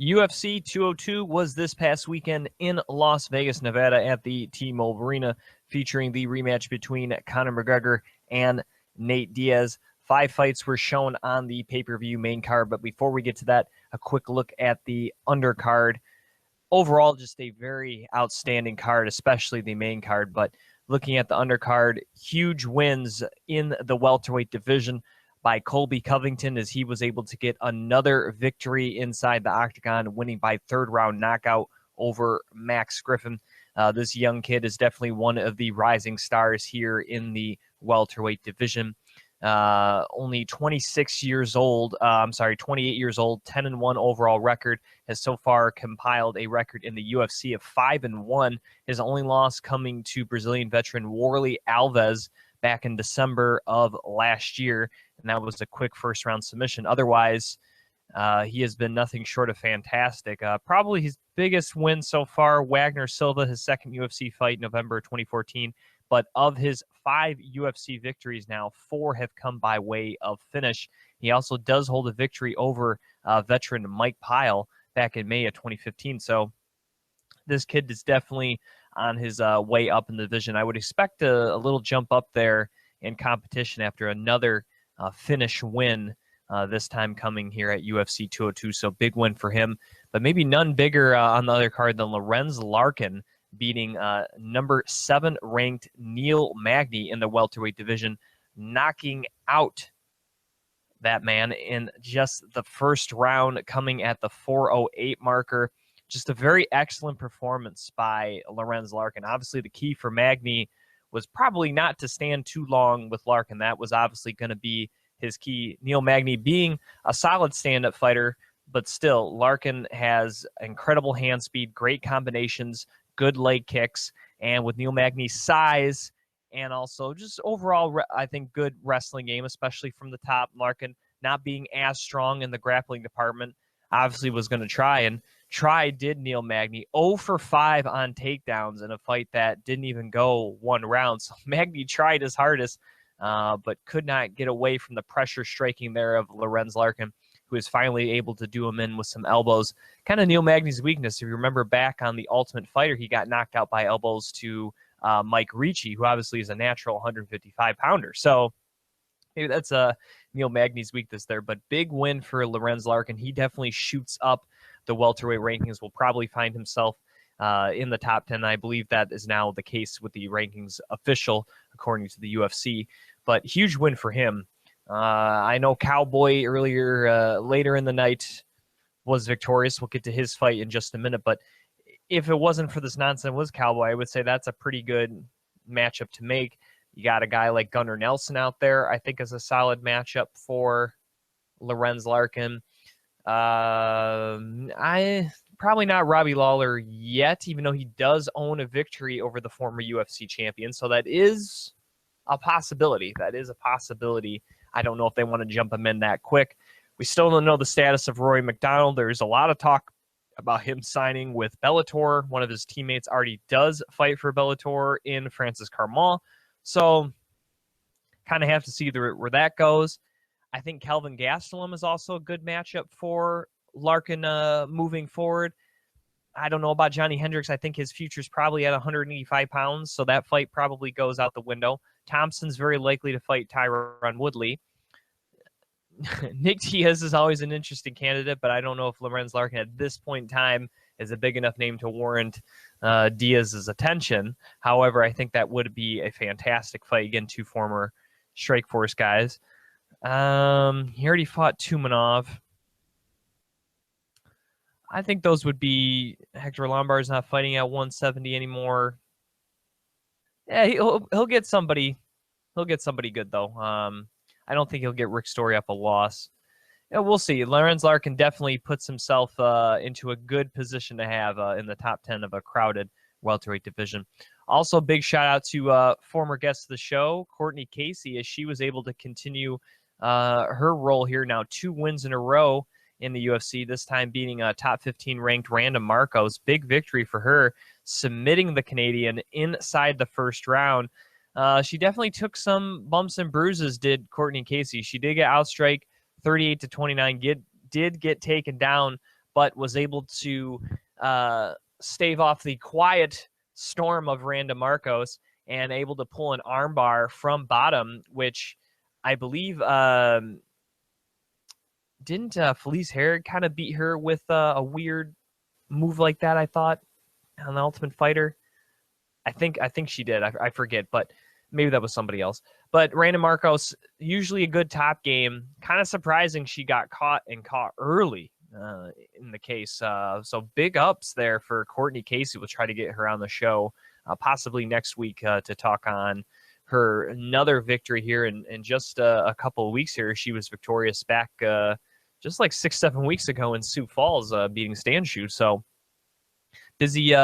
UFC 202 was this past weekend in Las Vegas, Nevada at the T-Mobile Arena, featuring the rematch between Conor McGregor and Nate Diaz. 5 fights were shown on the pay-per-view main card, but before we get to that, a quick look at the undercard. Overall, just a very outstanding card, especially the main card, but looking at the undercard, huge wins in the welterweight division by Colby Covington as he was able to get another victory inside the octagon, winning by third-round knockout over Max Griffin. This young kid is definitely one of the rising stars here in the welterweight division. Only 28 years old, 10-1 overall record, has so far compiled a record in the UFC of 5-1. His only loss coming to Brazilian veteran Warley Alves back in December of last year, and that was a quick first-round submission. Otherwise, he has been nothing short of fantastic. Probably his biggest win so far, Wagner Silva, his second UFC fight, November 2014. But of his 5 UFC victories now, 4 have come by way of finish. He also does hold a victory over veteran Mike Pyle back in May of 2015. So this kid is definitely on his way up in the division. I would expect a little jump up there in competition after another finish win this time coming here at UFC 202. So big win for him. But maybe none bigger on the other card than Lorenz Larkin, beating number 7 ranked Neil Magny in the welterweight division, knocking out that man in just the first round, coming at the 4:08 marker. Just a very excellent performance by Lorenz Larkin. Obviously, the key for Magny was probably not to stand too long with Larkin. That was obviously going to be his key. Neil Magny being a solid stand-up fighter, but still, Larkin has incredible hand speed, great combinations, good leg kicks, and with Neil Magny's size and also just overall, I think, good wrestling game, especially from the top. Larkin not being as strong in the grappling department, obviously was going to try did Neil Magny. 0 for 5 on takedowns in a fight that didn't even go 1 round. So Magny tried his hardest, but could not get away from the pressure striking there of Lorenz Larkin, who is finally able to do him in with some elbows. Kind of Neil Magny's weakness. If you remember back on The Ultimate Fighter, he got knocked out by elbows to Mike Ricci, who obviously is a natural 155-pounder. So maybe that's Neil Magny's weakness there. But big win for Lorenz Larkin. He definitely shoots up the welterweight rankings, will probably find himself in the top 10. I believe that is now the case with the rankings official, according to the UFC. But huge win for him. I know Cowboy later in the night was victorious. We'll get to his fight in just a minute. But if it wasn't for this nonsense was Cowboy, I would say that's a pretty good matchup to make. You got a guy like Gunnar Nelson out there, I think is a solid matchup for Lorenz Larkin. I probably not Robbie Lawler yet, even though he does own a victory over the former UFC champion. So that is a possibility. I don't know if they want to jump him in that quick. We still don't know the status of Rory McDonald. There's a lot of talk about him signing with Bellator. One of his teammates already does fight for Bellator in Francis Carmel. So kind of have to see where that goes. I think Kelvin Gastelum is also a good matchup for Larkin moving forward. I don't know about Johnny Hendricks. I think his future's probably at 185 pounds, so that fight probably goes out the window. Thompson's very likely to fight Tyron Woodley. Nick Diaz is always an interesting candidate, but I don't know if Lorenz Larkin at this point in time is a big enough name to warrant Diaz's attention. However, I think that would be a fantastic fight. Again, 2 former Strikeforce guys. He already fought Tumanov. I think those would be Hector Lombard's not fighting at 170 anymore. Yeah, he'll get somebody. He'll get somebody good though. I don't think he'll get Rick Story up a loss. Yeah, we'll see. Lorenz Larkin definitely puts himself into a good position to have in the top 10 of a crowded welterweight division. Also, big shout out to former guest of the show, Courtney Casey, as she was able to continue her role here now. 2 wins in a row in the UFC, this time beating top 15 ranked Randa Marcos. Big victory for her, submitting the Canadian inside the first round. She definitely took some bumps and bruises, did Courtney Casey. She did get outstrike 38-29, did get taken down but was able to stave off the quiet storm of Randa Marcos and able to pull an armbar from bottom, which I believe didn't Felice Herrig kind of beat her with a weird move like that, I thought, on the Ultimate Fighter? I think she did. I forget, but maybe that was somebody else. But Randa Marcos, usually a good top game. Kind of surprising she got caught early in the case. So big ups there for Courtney Casey. We'll try to get her on the show possibly next week to talk on her another victory here in just a couple of weeks here. She was victorious back just like 6-7 weeks ago in Sioux Falls, beating Stanshu. So busy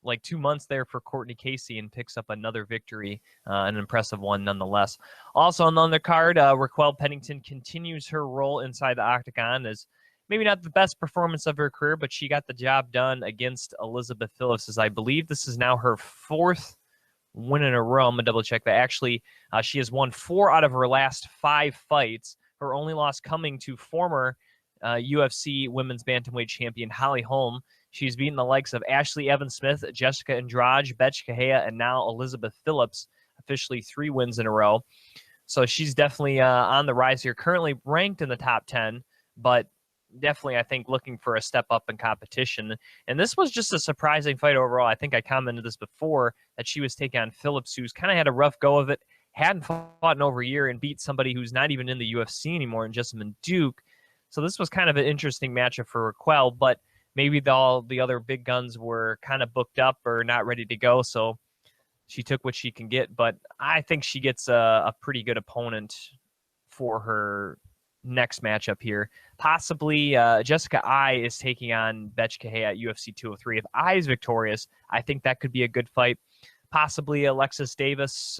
like 2 months there for Courtney Casey, and picks up another victory, an impressive one nonetheless. Also on the undercard, Raquel Pennington continues her role inside the octagon as maybe not the best performance of her career, but she got the job done against Elizabeth Phillips, as I believe this is now her 4th win in a row. I'm going to double check that. Actually, she has won 4 out of her last 5 fights. Her only loss coming to former UFC women's bantamweight champion Holly Holm. She's beaten the likes of Ashley Evans-Smith, Jessica Andrade, Betch Kahea, and now Elizabeth Phillips, officially 3 wins in a row. So she's definitely on the rise here, currently ranked in the top 10, but definitely, I think, looking for a step up in competition. And this was just a surprising fight overall. I think I commented this before, that she was taking on Phillips, who's kind of had a rough go of it, hadn't fought in over a year, and beat somebody who's not even in the UFC anymore, in Jessamine Duke. So this was kind of an interesting matchup for Raquel, but maybe all the other big guns were kind of booked up or not ready to go, so she took what she can get. But I think she gets a pretty good opponent for her next matchup here. Possibly Jessica Ai is taking on Betch Kahea at UFC 203. If Ai is victorious, I think that could be a good fight. Possibly Alexis Davis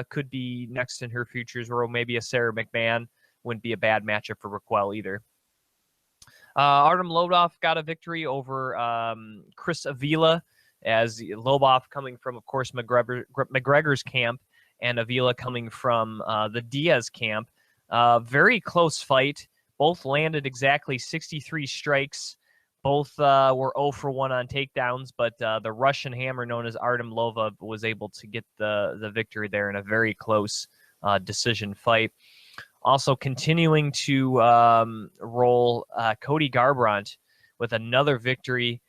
could be next in her futures, or maybe a Sarah McMahon. Wouldn't be a bad matchup for Raquel either. Artem Lobov got a victory over Chris Avila, as Lobov coming from, of course, McGregor's camp, and Avila coming from the Diaz camp. Very close fight. Both landed exactly 63 strikes. Both were 0 for 1 on takedowns, but the Russian hammer known as Artem Lobov was able to get the victory there in a very close decision fight. Also continuing to roll, Cody Garbrandt with another victory.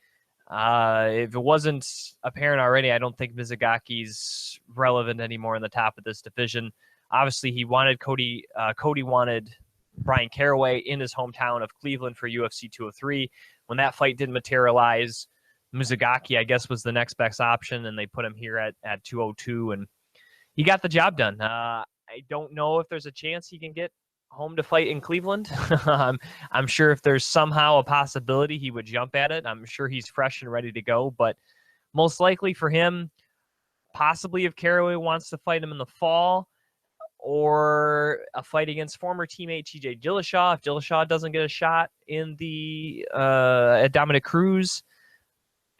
If it wasn't apparent already, I don't think Mizagaki's relevant anymore in the top of this division. Obviously, he wanted Cody wanted Brian Caraway in his hometown of Cleveland for UFC 203. When that fight didn't materialize, Mizugaki, I guess, was the next best option, and they put him here at 202, and he got the job done. I don't know if there's a chance he can get home to fight in Cleveland. I'm sure if there's somehow a possibility, he would jump at it. I'm sure he's fresh and ready to go, but most likely for him, possibly if Caraway wants to fight him in the fall, or a fight against former teammate TJ Dillashaw. If Dillashaw doesn't get a shot in the at Dominic Cruz,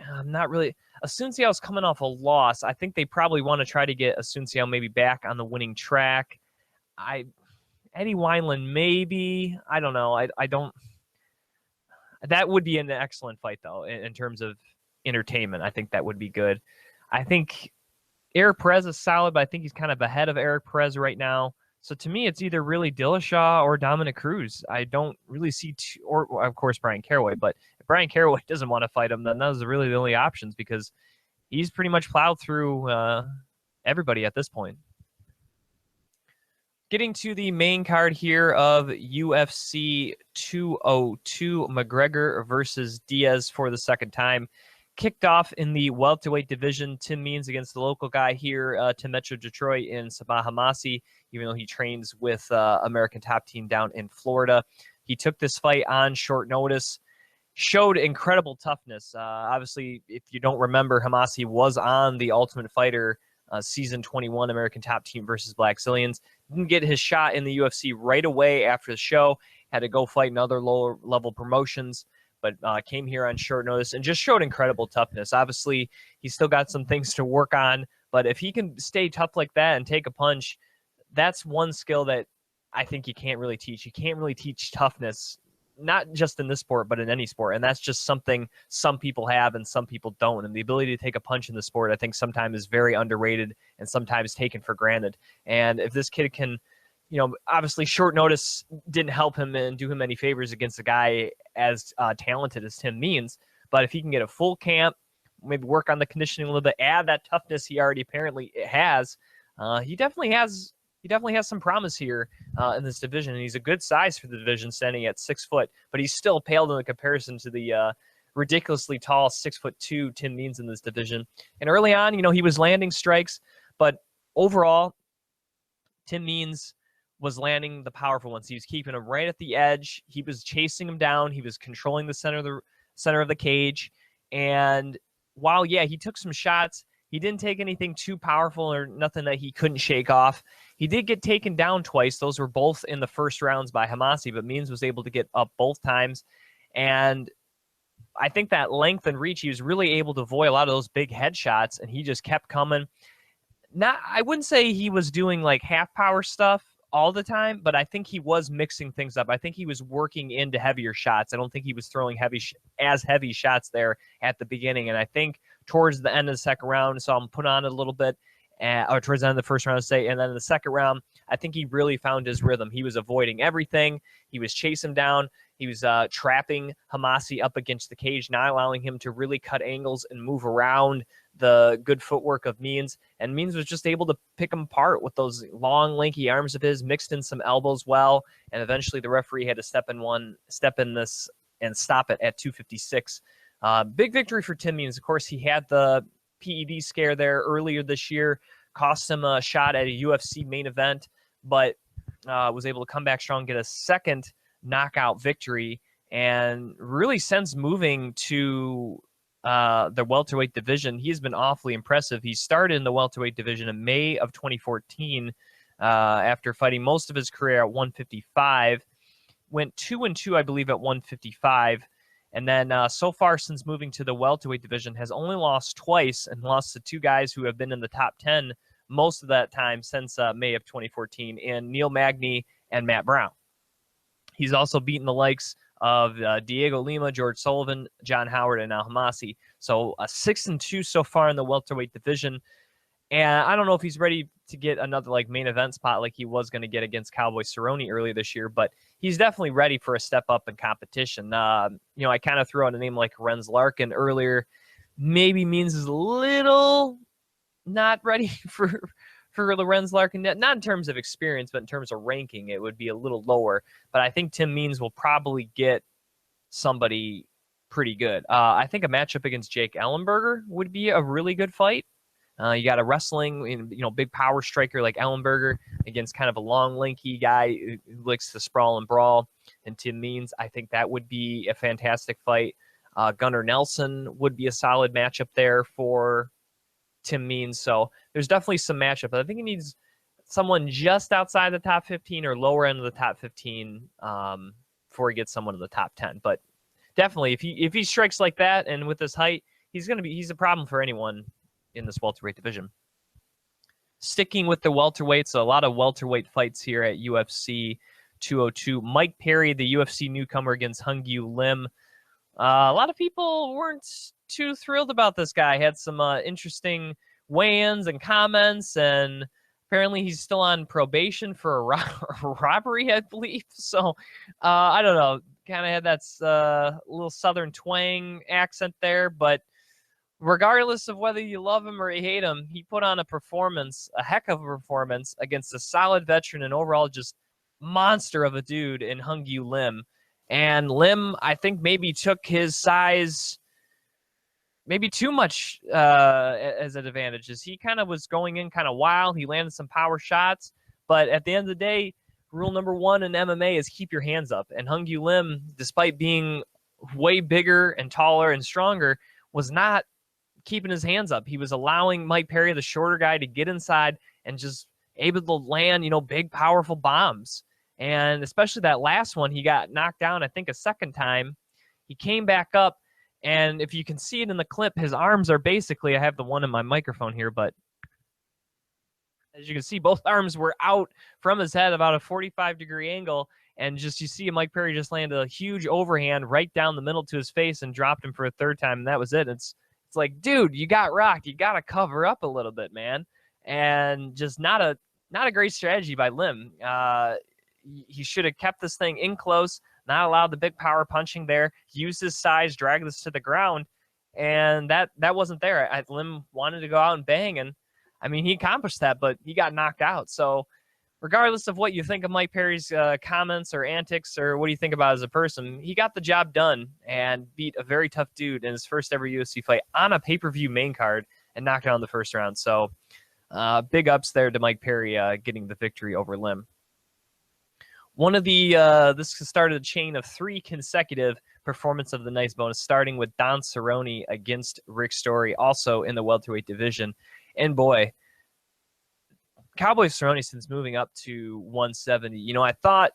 I'm not really. Asunciao's coming off a loss. I think they probably want to try to get Asunciao maybe back on the winning track. Eddie Wineland maybe. I don't know. I don't. That would be an excellent fight though in terms of entertainment. I think that would be good. I think Eric Perez is solid, but I think he's kind of ahead of Eric Perez right now. So to me, it's either really Dillashaw or Dominic Cruz. I don't really see, or of course Brian Caraway. But if Brian Caraway doesn't want to fight him, then those are really the only options, because he's pretty much plowed through everybody at this point. Getting to the main card here of UFC 202, McGregor versus Diaz for the second time. Kicked off in the welterweight division. Tim Means against the local guy here to Metro Detroit in Sabah Hamasi, even though he trains with American Top Team down in Florida. He took this fight on short notice, showed incredible toughness. Obviously, if you don't remember, Hamasi was on the Ultimate Fighter Season 21 American Top Team versus Black Zillions. Didn't get his shot in the UFC right away after the show. Had to go fight in other lower level promotions, but came here on short notice and just showed incredible toughness. Obviously, he's still got some things to work on, but if he can stay tough like that and take a punch, that's one skill that I think you can't really teach. You can't really teach toughness not just in this sport, but in any sport. And that's just something some people have and some people don't. And the ability to take a punch in the sport, I think sometimes is very underrated and sometimes taken for granted. And if this kid can, obviously short notice didn't help him and do him any favors against a guy as talented as Tim Means. But if he can get a full camp, maybe work on the conditioning a little bit, add that toughness he already apparently has, he definitely has some promise here in this division. And he's a good size for the division, standing at 6 foot, but he's still paled in the comparison to the ridiculously tall 6'2" Tim Means in this division. And early on, he was landing strikes, but overall, Tim Means was landing the powerful ones. He was keeping him right at the edge. He was chasing him down. He was controlling the center of the cage. And while, he took some shots, he didn't take anything too powerful or nothing that he couldn't shake off. He did get taken down twice. Those were both in the first rounds by Hamasi, but Means was able to get up both times. And I think that length and reach, he was really able to avoid a lot of those big headshots, and he just kept coming. I wouldn't say he was doing like half power stuff all the time, but I think he was mixing things up. I think he was working into heavier shots. I don't think he was throwing heavy shots there at the beginning. And I think towards the end of the second round, saw him put on a little bit, or towards the end of the first round, say, and then in the second round, I think he really found his rhythm. He was avoiding everything. He was chasing him down. He was trapping Hamasi up against the cage, not allowing him to really cut angles and move around the good footwork of Means. And Means was just able to pick him apart with those long, lanky arms of his, mixed in some elbows well, and eventually the referee had to step in this and stop it at 256. Big victory for Tim Means. Of course, he had the PED scare there earlier this year, cost him a shot at a UFC main event, but was able to come back strong, get a second knockout victory, and really since moving to the welterweight division, he's been awfully impressive. He started in the welterweight division in May of 2014 after fighting most of his career at 155, went 2-2, I believe, at 155. And then so far since moving to the welterweight division has only lost twice and lost to two guys who have been in the top 10 most of that time since May of 2014, and Neil Magny and Matt Brown. He's also beaten the likes of Diego Lima, George Sullivan, John Howard, and now Hamasi. So 6-2 so far in the welterweight division. And I don't know if he's ready to get another main event spot like he was going to get against Cowboy Cerrone earlier this year, but he's definitely ready for a step up in competition. I kind of threw out a name like Renz Larkin earlier. Maybe Means is a little not ready for Lorenz Larkin, not in terms of experience, but in terms of ranking, it would be a little lower. But I think Tim Means will probably get somebody pretty good. I think a matchup against Jake Ellenberger would be a really good fight. You got a wrestling, big power striker like Ellenberger against kind of a long, lanky guy who likes to sprawl and brawl. And Tim Means, I think that would be a fantastic fight. Gunnar Nelson would be a solid matchup there for Tim Means. So there's definitely some matchup, but I think he needs someone just outside the top 15 or lower end of the top 15 before he gets someone in the top 10. But definitely, if he strikes like that and with his height, he's a problem for anyone in this welterweight division. Sticking with the welterweights, so a lot of welterweight fights here at UFC 202. Mike Perry, the UFC newcomer, against Hungyu Lim. A lot of people weren't too thrilled about this guy. Had some interesting weigh-ins and comments, and apparently he's still on probation for a robbery, I believe. So I don't know. Kind of had that little southern twang accent there, but regardless of whether you love him or you hate him, he put on a heck of a performance against a solid veteran and overall just monster of a dude in Hungyu Lim. And Lim, I think, maybe took his size maybe too much as an advantage. As he kind of was going in kind of wild. He landed some power shots. But at the end of the day, rule number one in MMA is keep your hands up. And Hungyu Lim, despite being way bigger and taller and stronger, was not keeping his hands up. He was allowing Mike Perry, the shorter guy, to get inside and just able to land, big, powerful bombs. And especially that last one, he got knocked down, I think, a second time. He came back up, and if you can see it in the clip, his arms are basically, I have the one in my microphone here, but as you can see, both arms were out from his head about a 45-degree angle, And just you see Mike Perry just landed a huge overhand right down the middle to his face and dropped him for a third time, and that was it. It's like, dude, you got rocked. You got to cover up a little bit, man. And just not a great strategy by Lim. He should have kept this thing in close, not allowed the big power punching there, used his size, drag this to the ground, and that wasn't there. Lim wanted to go out and bang, and I mean, he accomplished that, but he got knocked out. So regardless of what you think of Mike Perry's comments or antics or what do you think about as a person, he got the job done and beat a very tough dude in his first ever UFC fight on a pay-per-view main card and knocked out in the first round. So big ups there to Mike Perry getting the victory over Lim. One of the this started a chain of 3 consecutive performance of the night's bonus, starting with Don Cerrone against Rick Story, also in the welterweight division. And boy, Cowboy Cerrone, since moving up to 170, you know, I thought,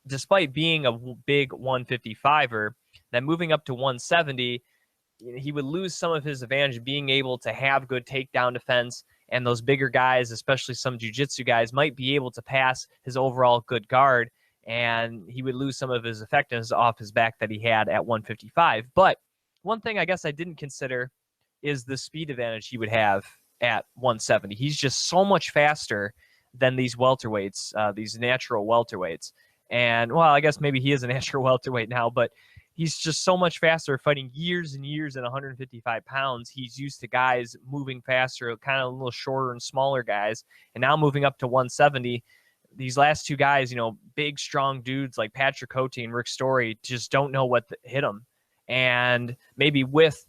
despite being a big 155er, that moving up to 170, he would lose some of his advantage being able to have good takedown defense, and those bigger guys, especially some jiu-jitsu guys, might be able to pass his overall good guard, and he would lose some of his effectiveness off his back that he had at 155. But one thing I guess I didn't consider is the speed advantage he would have at 170. He's just so much faster than these welterweights, these natural welterweights. And, well, I guess maybe he is a natural welterweight now, but he's just so much faster, fighting years and years at 155 pounds. He's used to guys moving faster, kind of a little shorter and smaller guys, and now moving up to 170. These last 2 guys, you know, big, strong dudes like Patricio and Rick Story just don't know what to hit them. And maybe with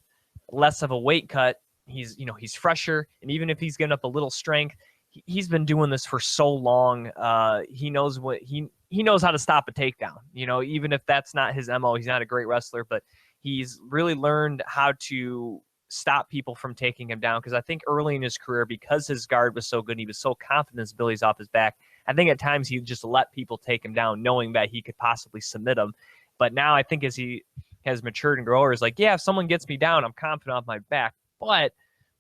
less of a weight cut, he's fresher. And even if he's getting up a little strength, he's been doing this for so long. He knows what he knows how to stop a takedown. You know, even if that's not his MO, he's not a great wrestler, but he's really learned how to stop people from taking him down. Because I think early in his career, because his guard was so good, he was so confident his abilities off his back, I think at times he just let people take him down, knowing that he could possibly submit him. But now I think as he has matured and grown, is like, yeah, if someone gets me down, I'm confident off my back. But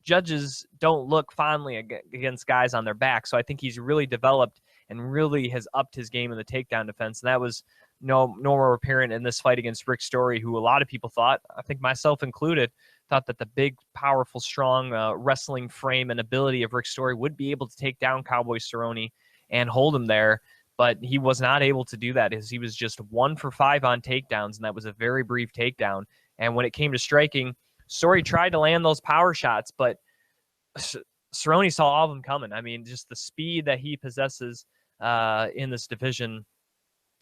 judges don't look fondly against guys on their back. So I think he's really developed and really has upped his game in the takedown defense. And that was no more apparent in this fight against Rick Story, who a lot of people thought, I think myself included, thought that the big, powerful, strong wrestling frame and ability of Rick Story would be able to take down Cowboy Cerrone and hold him there. But he was not able to do that, as he was just 1 for 5 on takedowns, and that was a very brief takedown. And when it came to striking, Story tried to land those power shots, but Cerrone saw all of them coming. I mean, just the speed that he possesses in this division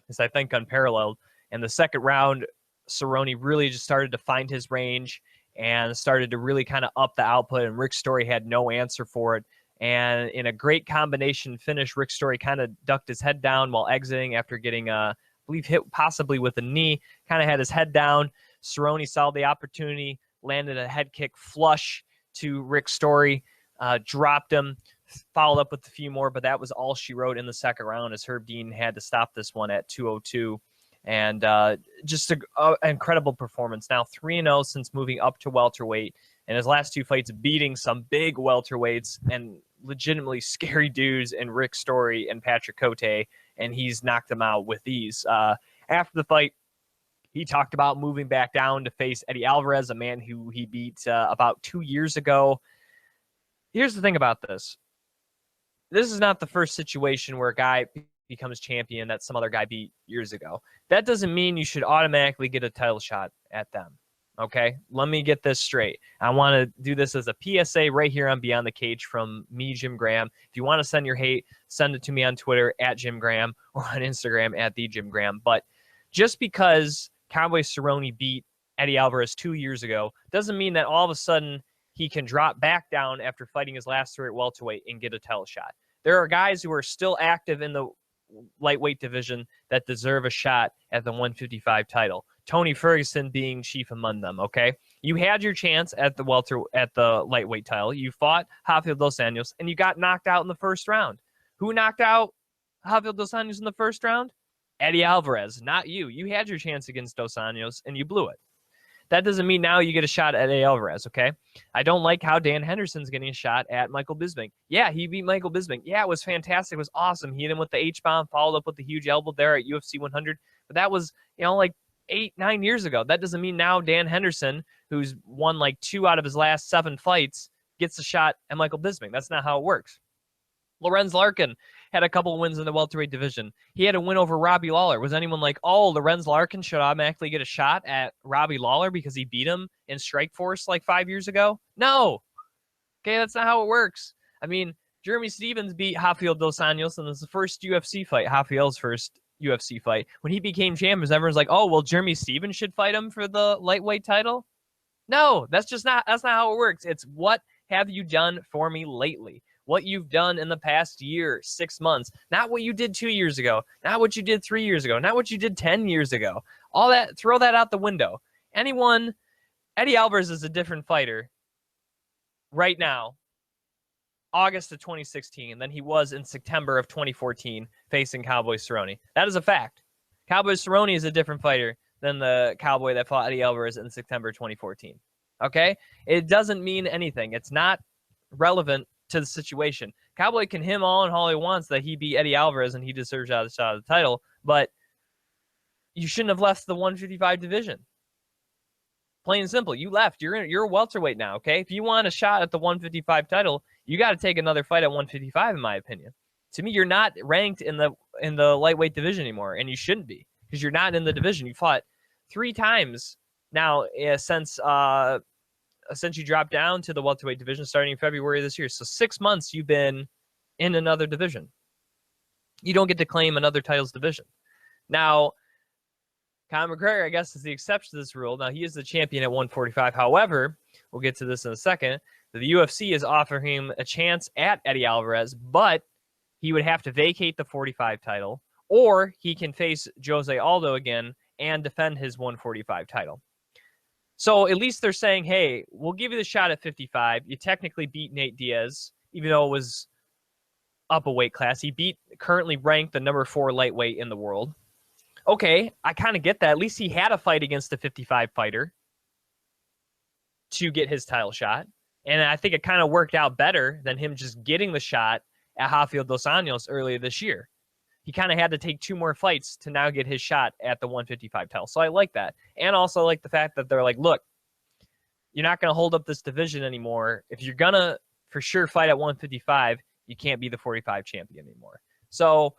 is, I think, unparalleled. And the second round, Cerrone really just started to find his range and started to really kind of up the output, and Rick Story had no answer for it. And in a great combination finish, Rick Story kind of ducked his head down while exiting after getting, I believe, hit possibly with a knee, kind of had his head down. Cerrone saw the opportunity, landed a head kick flush to Rick Story, dropped him, followed up with a few more, but that was all she wrote in the second round, as Herb Dean had to stop this one at 202. And just an incredible performance. Now 3-0 since moving up to welterweight, and his last 2 fights beating some big welterweights and legitimately scary dudes in Rick Story and Patrick Cote, and he's knocked them out with ease. After the fight, he talked about moving back down to face Eddie Alvarez, a man who he beat about 2 years ago. Here's the thing about this. This is not the first situation where a guy becomes champion that some other guy beat years ago. That doesn't mean you should automatically get a title shot at them. Okay, let me get this straight. I want to do this as a PSA right here on Beyond the Cage from me, Jim Graham. If you want to send your hate, send it to me on Twitter at Jim Graham or on Instagram at the Jim Graham. But just because Cowboy Cerrone beat Eddie Alvarez 2 years ago doesn't mean that all of a sudden he can drop back down after fighting his last 3 at welterweight and get a title shot. There are guys who are still active in the lightweight division that deserve a shot at the 155 title. Tony Ferguson being chief among them. Okay, you had your chance at the lightweight title. You fought Rafael dos Anjos, and you got knocked out in the first round. Who knocked out Rafael dos Anjos in the first round? Eddie Alvarez, not you. You had your chance against dos Anjos, and you blew it. That doesn't mean now you get a shot at Alvarez, okay? I don't like how Dan Henderson's getting a shot at Michael Bisping. Yeah, he beat Michael Bisping. Yeah, it was fantastic. It was awesome. He hit him with the H-bomb, followed up with the huge elbow there at UFC 100. But that was, like 8-9 years ago. That doesn't mean now Dan Henderson, who's won like 2 out of his last 7 fights, gets a shot at Michael Bisping. That's not how it works. Lorenz Larkin had a couple wins in the welterweight division. He had a win over Robbie Lawler. Was anyone like, oh, Lorenz Larkin should automatically get a shot at Robbie Lawler because he beat him in Strikeforce like 5 years ago? No. Okay, that's not how it works. I mean, Jeremy Stevens beat Rafael Dos Anjos, and this is the first UFC fight, Rafael's first UFC fight. When he became champion, everyone's like, oh, well, Jeremy Stevens should fight him for the lightweight title? No, that's not how it works. It's what have you done for me lately? What you've done in the past year, 6 months, not what you did 2 years ago, not what you did 3 years ago, not what you did 10 years ago. All that, throw that out the window. Eddie Alvarez is a different fighter right now, August of 2016, than he was in September of 2014 facing Cowboy Cerrone. That is a fact. Cowboy Cerrone is a different fighter than the Cowboy that fought Eddie Alvarez in September 2014. Okay? It doesn't mean anything. It's not relevant to the situation. Cowboy can him all and all he wants that he beat Eddie Alvarez and he deserves a shot at the title, but you shouldn't have left the 155 division. Plain and simple. You left. You're a welterweight now, okay? If you want a shot at the 155 title, you got to take another fight at 155, in my opinion. To me, you're not ranked in the lightweight division anymore, and you shouldn't be because you're not in the division. You fought 3 times now since you dropped down to the welterweight division starting in February this year. So 6 months you've been in another division. You don't get to claim another titles division. Now, Conor McGregor, I guess, is the exception to this rule. Now, he is the champion at 145. However, we'll get to this in a second. The UFC is offering him a chance at Eddie Alvarez, but he would have to vacate the 45 title, or he can face Jose Aldo again and defend his 145 title. So at least they're saying, hey, we'll give you the shot at 55. You technically beat Nate Diaz, even though it was up a weight class. He beat currently ranked the number 4 lightweight in the world. Okay, I kind of get that. At least he had a fight against a 55 fighter to get his title shot. And I think it kind of worked out better than him just getting the shot at Rafael Dos Anjos earlier this year. He kind of had to take 2 more fights to now get his shot at the 155 title. So I like that. And also like the fact that they're like, look, you're not going to hold up this division anymore. If you're going to for sure fight at 155, you can't be the 45 champion anymore. So,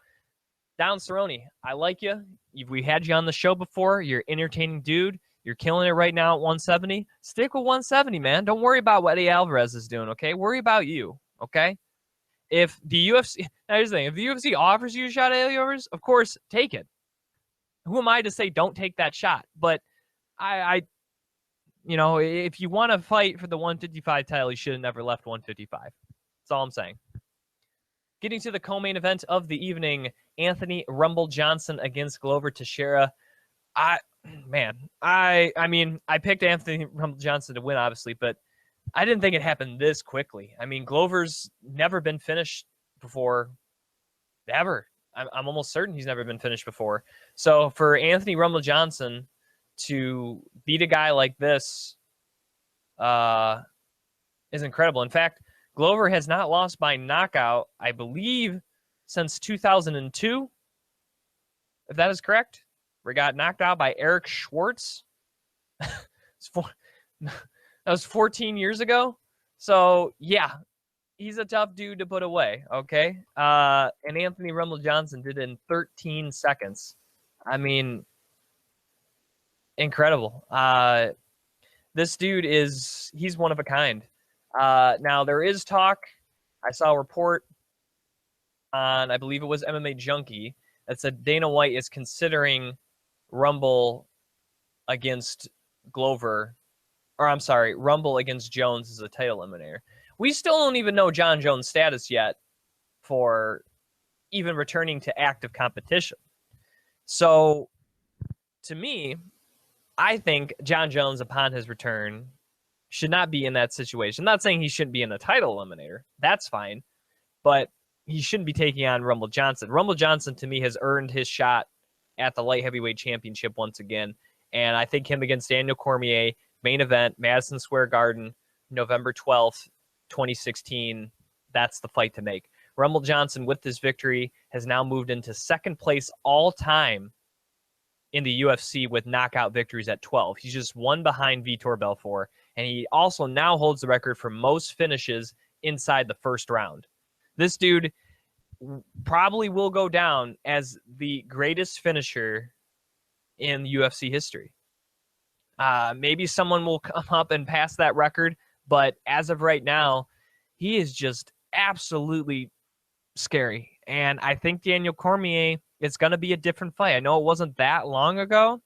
Don Cerrone, I like you. We had you on the show before. You're an entertaining dude. You're killing it right now at 170. Stick with 170, man. Don't worry about what Eddie Alvarez is doing, okay? Worry about you, okay? If the UFC, now here's the thing, if the UFC offers you a shot at Eddie Alvarez, of course, take it. Who am I to say don't take that shot? But if you want to fight for the 155 title, you should have never left 155. That's all I'm saying. Getting to the co-main event of the evening, Anthony Rumble Johnson against Glover Teixeira. I picked Anthony Rumble Johnson to win, obviously, but I didn't think it happened this quickly. I mean, Glover's never been finished before, ever. I'm almost certain he's never been finished before. So for Anthony Rumble Johnson to beat a guy like this is incredible. In fact, Glover has not lost by knockout, I believe, since 2002, if that is correct. We got knocked out by Eric Schwartz. That was 14 years ago. So, yeah, he's a tough dude to put away, okay? And Anthony Rumble Johnson did it in 13 seconds. I mean, incredible. This dude he's one of a kind. Now, there is talk. I saw a report on, I believe it was MMA Junkie, that said Dana White is considering Rumble against Glover. Or I'm sorry, Rumble against Jones as a title eliminator. We still don't even know John Jones' status yet for even returning to active competition. So, to me, I think John Jones, upon his return, should not be in that situation. I'm not saying he shouldn't be in the title eliminator. That's fine. But he shouldn't be taking on Rumble Johnson. Rumble Johnson, to me, has earned his shot at the light heavyweight championship once again. And I think him against Daniel Cormier, main event, Madison Square Garden, November 12th, 2016, that's the fight to make. Rumble Johnson, with this victory, has now moved into second place all-time in the UFC with knockout victories at 12. He's just one behind Vitor Belfort, and he also now holds the record for most finishes inside the first round. This dude probably will go down as the greatest finisher in UFC history. Maybe someone will come up and pass that record, but as of right now, he is just absolutely scary. And I think Daniel Cormier, it's going to be a different fight. I know it wasn't that long ago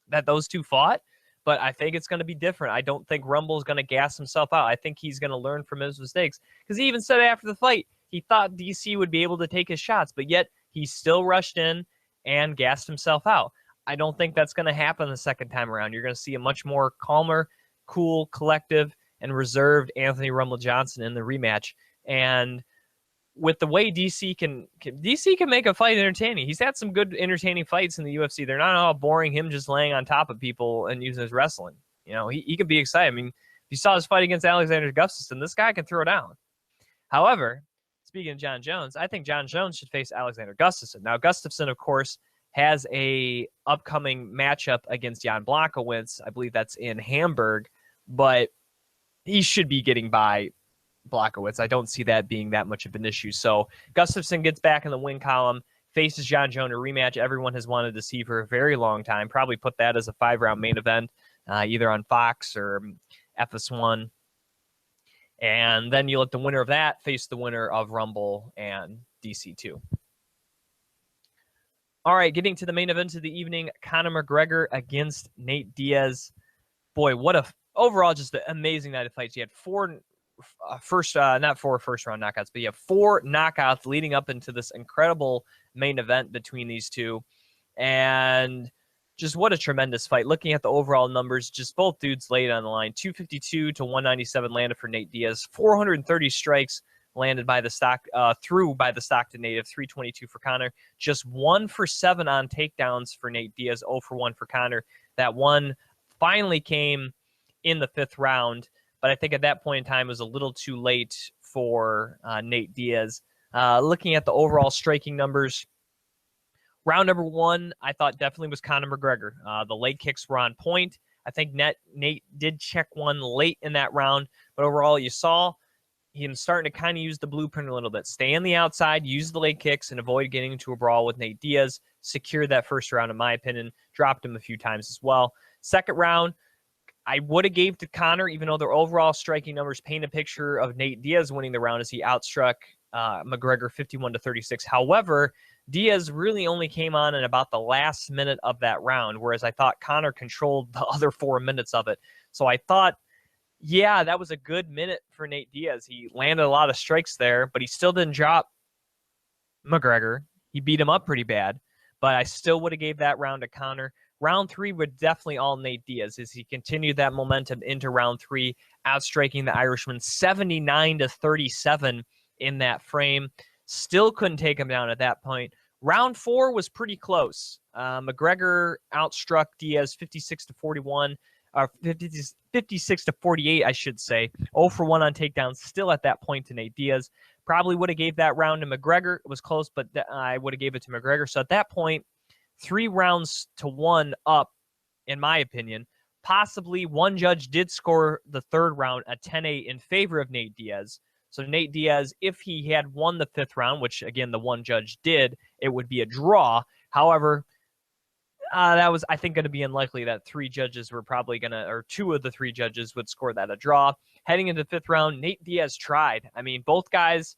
that those two fought, but I think it's going to be different. I don't think Rumble's going to gas himself out. I think he's going to learn from his mistakes, because he even said after the fight he thought DC would be able to take his shots, but yet he still rushed in and gassed himself out. I don't think that's going to happen the second time around. You're going to see a much more calmer, cool, collective, and reserved Anthony Rumble Johnson in the rematch. And with the way DC can make a fight entertaining. He's had some good entertaining fights in the UFC. They're not all boring, him just laying on top of people and using his wrestling. You know, he could be exciting. I mean, if you saw his fight against Alexander Gustafsson, this guy can throw down. However, speaking of John Jones, I think John Jones should face Alexander Gustafsson. Now, Gustafsson, of course, has a upcoming matchup against Jan Blachowicz. I believe that's in Hamburg, but he should be getting by Blachowicz. I don't see that being that much of an issue. So Gustafsson gets back in the win column, faces John Jones, a rematch everyone has wanted to see for a very long time. Probably put that as a 5-round main event, either on Fox or FS1. And then you let the winner of that face the winner of Rumble and DC2. All right, getting to the main event of the evening, Conor McGregor against Nate Diaz. Boy, what overall just an amazing night of fights. You had four first-round knockouts, but you have 4 knockouts leading up into this incredible main event between these two. And just what a tremendous fight. Looking at the overall numbers, just both dudes laid on the line. 252 to 197 landed for Nate Diaz. 430 strikes landed by the Stockton native. 322 for Conor. Just 1 for 7 on takedowns for Nate Diaz. 0 for 1 for Conor. That one finally came in the 5th round, but I think at that point in time it was a little too late for Nate Diaz. Looking at the overall striking numbers, round number 1, I thought definitely was Conor McGregor. The leg kicks were on point. I think Nate did check one late in that round, but overall you saw him starting to kind of use the blueprint a little bit. Stay on the outside, use the leg kicks, and avoid getting into a brawl with Nate Diaz. Secured that first round, in my opinion. Dropped him a few times as well. Second round, I would have gave to Conor, even though their overall striking numbers paint a picture of Nate Diaz winning the round as he outstruck McGregor 51-36. However, Diaz really only came on in about the last minute of that round, whereas I thought Conor controlled the other 4 minutes of it. So I thought, yeah, that was a good minute for Nate Diaz. He landed a lot of strikes there, but he still didn't drop McGregor. He beat him up pretty bad, but I still would have gave that round to Conor. Round 3 would definitely all Nate Diaz as he continued that momentum into round 3, outstriking the Irishman 79-37 in that frame. Still couldn't take him down at that point. Round 4 was pretty close. McGregor outstruck Diaz 56-41, or 56-48, I should say. 0 for 1 on takedowns, still at that point to Nate Diaz. Probably would have gave that round to McGregor. It was close, but I would have gave it to McGregor. So at that point, 3-1 up, in my opinion. Possibly one judge did score the third round at 10-8 in favor of Nate Diaz. So Nate Diaz, if he had won the 5th round, which again the one judge did, it would be a draw. However, that was, I think, going to be unlikely that 3 judges were probably going to, or 2 of the 3 judges would score that a draw. Heading into the 5th round, Nate Diaz tried. I mean, both guys,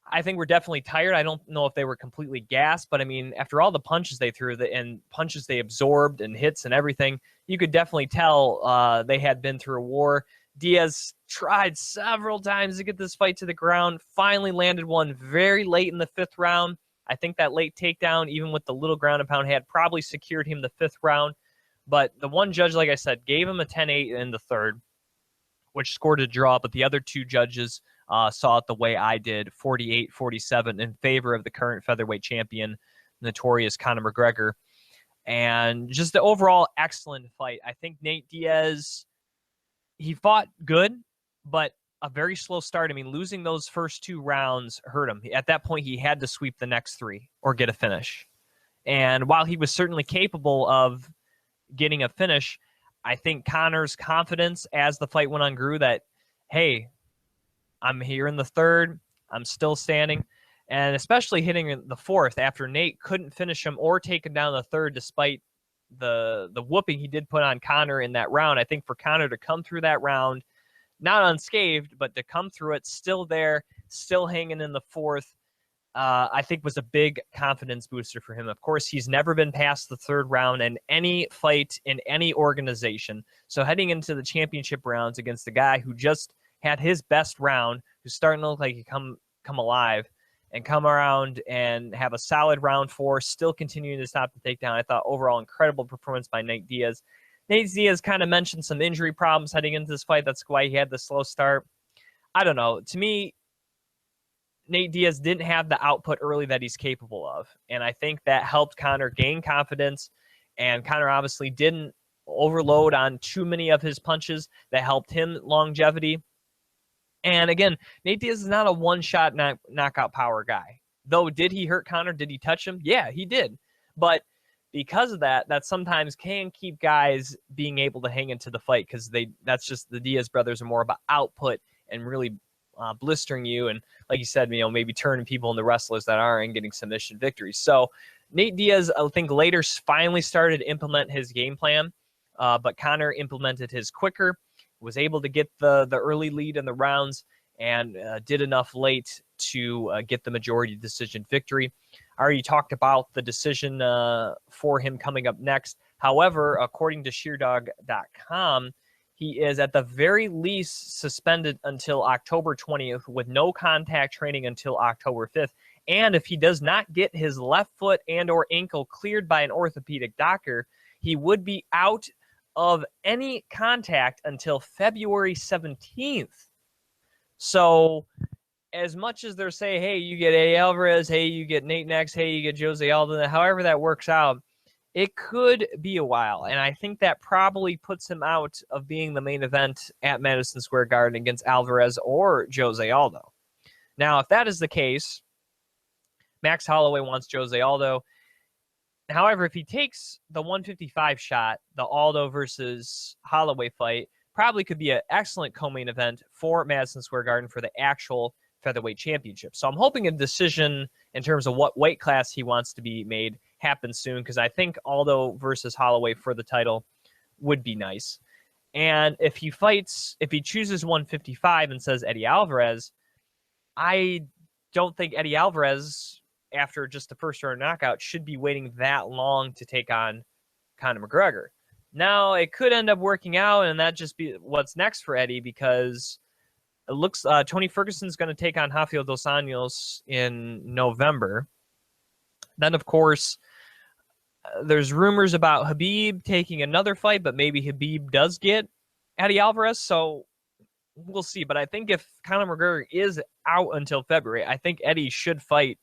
I think, were definitely tired. I don't know if they were completely gassed, but I mean, after all the punches they threw and punches they absorbed and hits and everything, you could definitely tell they had been through a war. Diaz tried several times to get this fight to the ground, finally landed one very late in the 5th round. I think that late takedown, even with the little ground and pound, had probably secured him the 5th round. But the one judge, like I said, gave him a 10-8 in the 3rd, which scored a draw. But the other 2 judges saw it the way I did, 48-47 in favor of the current featherweight champion, notorious Conor McGregor. And just the overall excellent fight. I think Nate Diaz, he fought good, but a very slow start. I mean, losing those first 2 rounds hurt him. At that point, he had to sweep the next 3 or get a finish. And while he was certainly capable of getting a finish, I think Conor's confidence as the fight went on grew that, hey, I'm here in the 3rd. I'm still standing. And especially hitting the 4th after Nate couldn't finish him or take him down the 3rd despite the whooping he did put on Conor in that round. I think for Conor to come through that round, not unscathed, but to come through it still there, still hanging in the 4th, I think was a big confidence booster for him. Of course, he's never been past the 3rd round in any fight in any organization. So heading into the championship rounds against a guy who just had his best round, who's starting to look like he come alive, and come around and have a solid round 4, still continuing to stop the takedown. I thought overall incredible performance by Nate Diaz. Nate Diaz kind of mentioned some injury problems heading into this fight. That's why he had the slow start. I don't know. To me, Nate Diaz didn't have the output early that he's capable of. And I think that helped Conor gain confidence. And Conor obviously didn't overload on too many of his punches that helped him longevity. And again, Nate Diaz is not a one-shot knockout power guy. Though, did he hurt Conor? Did he touch him? Yeah, he did. But because of that, that sometimes can keep guys being able to hang into the fight because that's just the Diaz brothers are more about output and really blistering you. And like you said, maybe turning people into wrestlers that are and getting submission victories. So Nate Diaz, I think, later finally started to implement his game plan, but Conor implemented his quicker, was able to get the early lead in the rounds, and did enough late to get the majority decision victory. I already talked about the decision for him coming up next. However, according to SheerDog.com, he is at the very least suspended until October 20th with no contact training until October 5th. And if he does not get his left foot and or ankle cleared by an orthopedic doctor, he would be out of any contact until February 17th. So as much as they're saying, hey, you get Eddie Alvarez, hey, you get Nate next, hey, you get Jose Aldo, however that works out, it could be a while. And I think that probably puts him out of being the main event at Madison Square Garden against Alvarez or Jose Aldo. Now, if that is the case, Max Holloway wants Jose Aldo. However, if he takes the 155 shot, the Aldo versus Holloway fight, probably could be an excellent co-main event for Madison Square Garden for the actual featherweight championship. So I'm hoping a decision in terms of what weight class he wants to be made happens soon, because I think Aldo versus Holloway for the title would be nice. And if he chooses 155 and says Eddie Alvarez, I don't think Eddie Alvarez, after just the first round knockout, should be waiting that long to take on Conor McGregor. Now, it could end up working out, and that just be what's next for Eddie, because it looks Tony Ferguson's going to take on Rafael Dos Anjos in November. Then, of course, there's rumors about Khabib taking another fight, but maybe Khabib does get Eddie Alvarez, so we'll see. But I think if Conor McGregor is out until February, I think Eddie should fight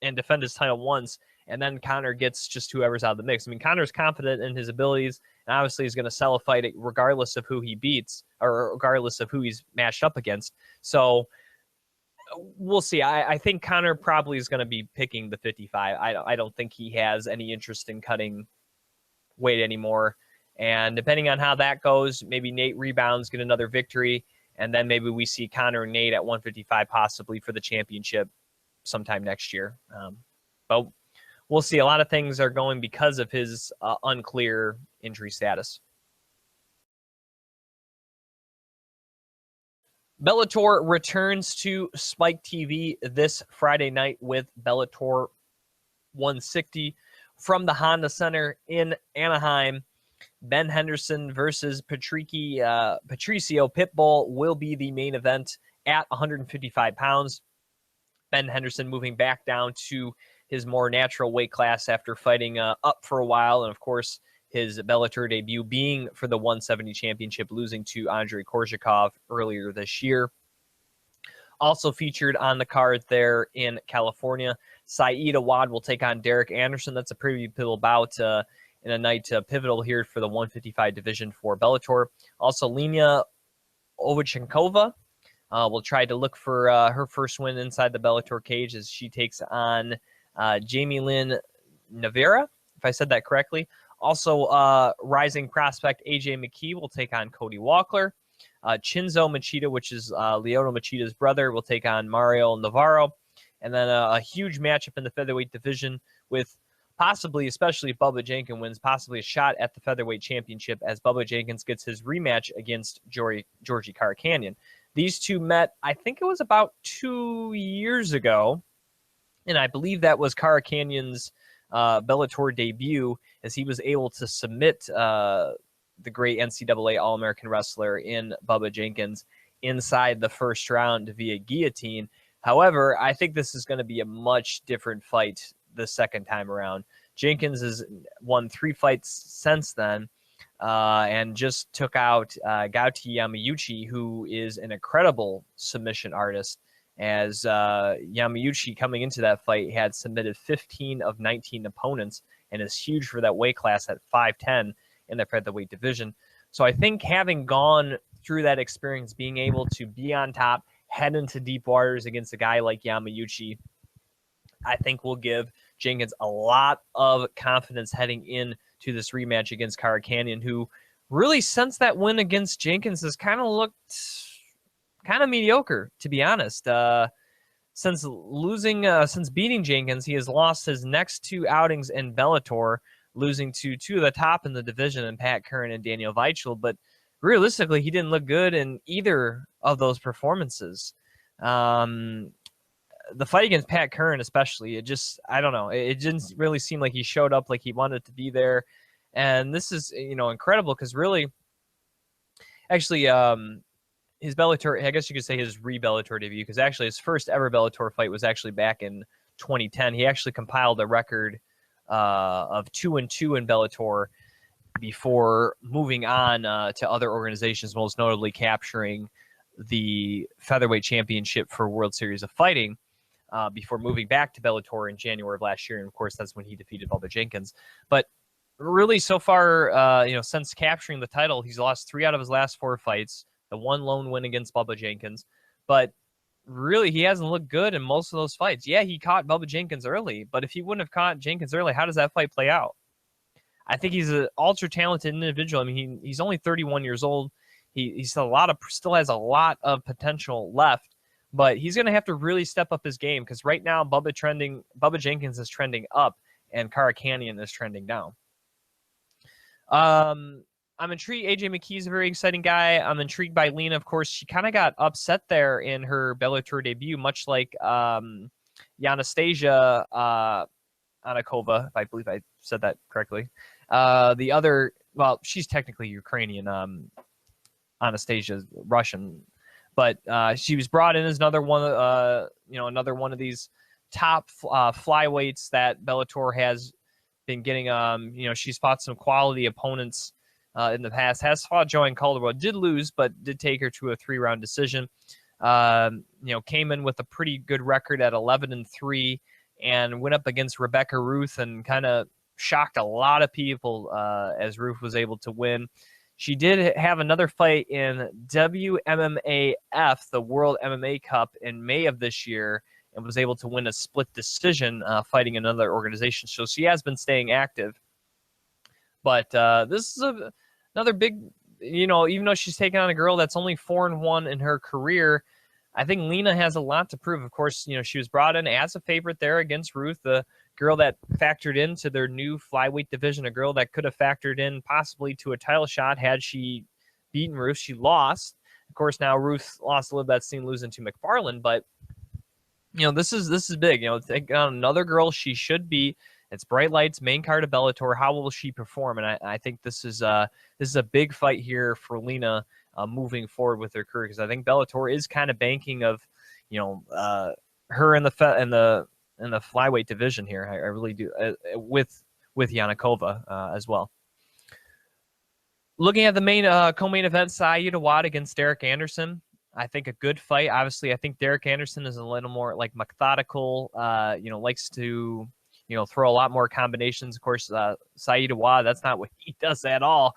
and defend his title once, and then Conor gets just whoever's out of the mix. I mean, Conor's confident in his abilities, and obviously he's going to sell a fight regardless of who he beats or regardless of who he's matched up against. So we'll see. I think Conor probably is going to be picking the 55. I don't think he has any interest in cutting weight anymore. And depending on how that goes, maybe Nate rebounds, get another victory, and then maybe we see Conor and Nate at 155 possibly for the championship sometime next year. But we'll see. A lot of things are going because of his unclear injury status. Bellator returns to Spike TV this Friday night with Bellator 160 from the Honda Center in Anaheim. Ben Henderson versus Patricio Pitbull will be the main event at 155 pounds. Ben Henderson moving back down to his more natural weight class after fighting up for a while. And, of course, his Bellator debut being for the 170 championship, losing to Andrei Korzhakov earlier this year. Also featured on the card there in California, Saeed Awad will take on Derek Anderson. That's a pretty pivotal bout in a night pivotal here for the 155 division for Bellator. Also, Lena Ovichenkova will try to look for her first win inside the Bellator cage as she takes on Jamie Lynn Navarra, if I said that correctly. Also, rising prospect AJ McKee will take on Cody Walkler. Chinzo Machida, which is Lyoto Machida's brother, will take on Mario Navarro. And then a huge matchup in the featherweight division with possibly, especially if Bubba Jenkins wins, possibly a shot at the featherweight championship as Bubba Jenkins gets his rematch against Georgie Karakhanyan. These two met, I think it was about 2 years ago, and I believe that was Karakhanyan's Bellator debut as he was able to submit the great NCAA All-American wrestler in Bubba Jenkins inside the first round via guillotine. However, I think this is going to be a much different fight the second time around. Jenkins has won 3 fights since then and just took out Gauti Yamauchi, who is an incredible submission artist, as Yamauchi coming into that fight had submitted 15 of 19 opponents and is huge for that weight class at 5'10", in the featherweight division. So I think having gone through that experience, being able to be on top, head into deep waters against a guy like Yamauchi, I think will give Jenkins a lot of confidence heading into this rematch against Karakhanyan, who really since that win against Jenkins has kind of looked kind of mediocre, to be honest. Since beating Jenkins, he has lost his next 2 outings in Bellator, losing to 2 of the top in the division, and Pat Curran and Daniel Weichel. But realistically, he didn't look good in either of those performances. The fight against Pat Curran especially, I don't know. It didn't really seem like he showed up like he wanted to be there. And this is, incredible because really, actually, his Bellator, I guess you could say his re-Bellator debut, because actually his first ever Bellator fight was actually back in 2010. He actually compiled a record of 2-2 in Bellator before moving on to other organizations, most notably capturing the featherweight championship for World Series of Fighting before moving back to Bellator in January of last year. And of course, that's when he defeated Bubba Jenkins. But really, so far, since capturing the title, he's lost 3 out of his last 4 fights, the 1 lone win against Bubba Jenkins. But really, he hasn't looked good in most of those fights. Yeah, he caught Bubba Jenkins early, but if he wouldn't have caught Jenkins early, how does that fight play out? I think he's an ultra-talented individual. I mean, he's only 31 years old. He still has a lot of potential left, but he's going to have to really step up his game because right now Bubba Jenkins is trending up and Karakhanyan is trending down. I'm intrigued. AJ McKee's a very exciting guy. I'm intrigued by Lena. Of course, she kind of got upset there in her Bellator debut, much like Anastasia Anakova, if I believe I said that correctly. The other, well, she's technically Ukrainian. Anastasia's Russian, but she was brought in as another one of these top flyweights that Bellator has been getting. She's fought some quality opponents in the past. Has fought Joanne Calderwood, did lose, but did take her to a 3-round decision. Came in with a pretty good record at 11-3 and went up against Rebecca Ruth and kind of shocked a lot of people as Ruth was able to win. She did have another fight in WMMAF, the World MMA Cup, in May of this year, and was able to win a split decision fighting another organization. So she has been staying active. But this is another big, even though she's taking on a girl that's only 4-1 in her career, I think Lena has a lot to prove. Of course, she was brought in as a favorite there against Ruth, the girl that factored into their new flyweight division, a girl that could have factored in possibly to a title shot had she beaten Ruth. She lost. Of course, now Ruth lost a little bit, seen losing to McFarland, but this is big. Taking on another girl she should beat. It's bright lights, main card of Bellator. How will she perform? And I think this is a big fight here for Lena moving forward with her career, because I think Bellator is kind of banking of her in the flyweight division here. I really do, with Yanakova as well. Looking at the main co-main event, Saeed Awad against Derek Anderson. I think a good fight. Obviously, I think Derek Anderson is a little more like methodical, likes to, throw a lot more combinations. Of course, Saeed Awad, that's not what he does at all.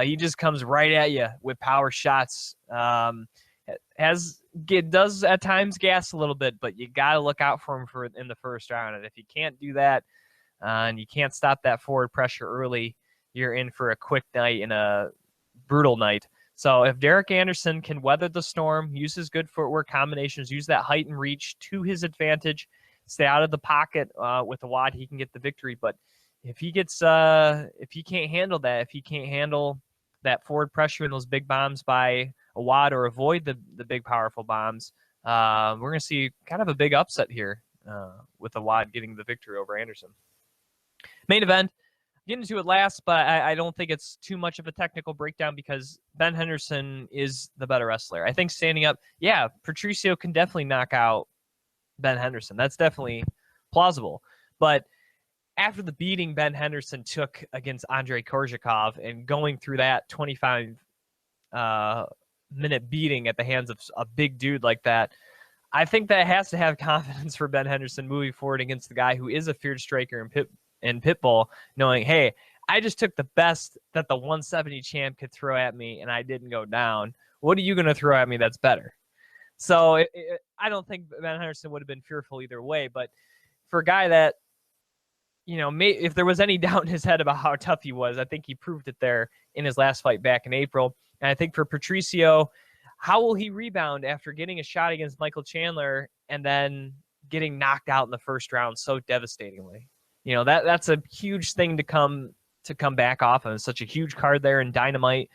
He just comes right at you with power shots. Does at times gas a little bit, but you got to look out for him in the first round. And if you can't do that and you can't stop that forward pressure early, you're in for a quick night and a brutal night. So if Derek Anderson can weather the storm, use his good footwork combinations, use that height and reach to his advantage, stay out of the pocket with Awad, he can get the victory. But if he can't handle that, if he can't handle that forward pressure and those big bombs by Awad or avoid the big powerful bombs, we're going to see kind of a big upset here with Awad getting the victory over Anderson. Main event. Get into it last, but I don't think it's too much of a technical breakdown because Ben Henderson is the better wrestler. I think standing up, Patricio can definitely knock out Ben Henderson. That's definitely plausible. But after the beating Ben Henderson took against Andrei Korzhakov and going through that 25-minute beating at the hands of a big dude like that, I think that has to have confidence for Ben Henderson moving forward against the guy who is a feared striker and Pitbull, knowing, hey, I just took the best that the 170 champ could throw at me, and I didn't go down. What are you going to throw at me that's better? So I don't think Ben Henderson would have been fearful either way, but for a guy that, if there was any doubt in his head about how tough he was, I think he proved it there in his last fight back in April. And I think for Patricio, how will he rebound after getting a shot against Michael Chandler and then getting knocked out in the first round so devastatingly? That's a huge thing to come back off of. It's such a huge card there in Dynamite.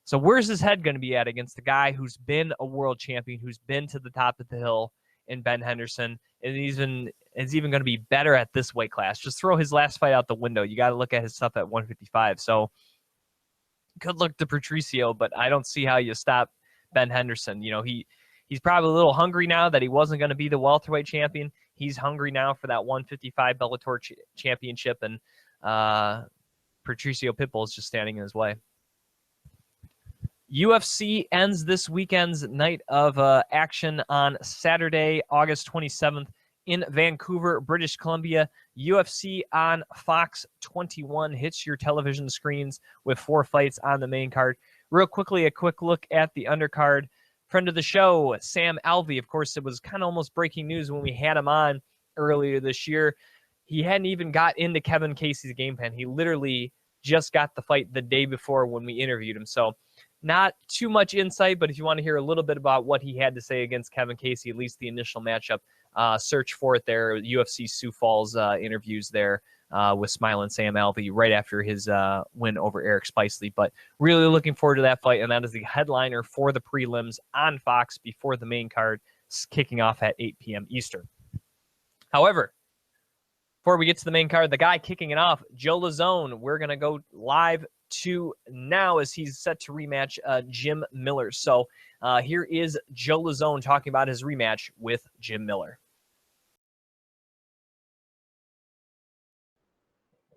So where's his head going to be at against the guy who's been a world champion, who's been to the top of the hill in Ben Henderson, and is even going to be better at this weight class? Just throw his last fight out the window. You got to look at his stuff at 155. So good luck to Patricio, but I don't see how you stop Ben Henderson. He's probably a little hungry now that he wasn't going to be the welterweight champion. He's hungry now for that 155 Bellator championship, and Patricio Pitbull is just standing in his way. UFC ends this weekend's night of action on Saturday, August 27th in Vancouver, British Columbia. UFC on Fox 21 hits your television screens with 4 fights on the main card. Real quickly, a quick look at the undercard. Friend of the show, Sam Alvey. Of course, it was kind of almost breaking news when we had him on earlier this year. He hadn't even got into Kevin Casey's game plan. He literally just got the fight the day before when we interviewed him. So not too much insight, but if you want to hear a little bit about what he had to say against Kevin Casey, at least the initial matchup, search for it there. UFC Sioux Falls interviews there with Smiling Sam Alvey right after his win over Eric Spicely. But really looking forward to that fight, and that is the headliner for the prelims on Fox before the main card kicking off at 8 p.m. Eastern. However, before we get to the main card, the guy kicking it off, Joe Lauzon, we're going to go live to now as he's set to rematch Jim Miller. So here is Joe Lauzon talking about his rematch with Jim Miller.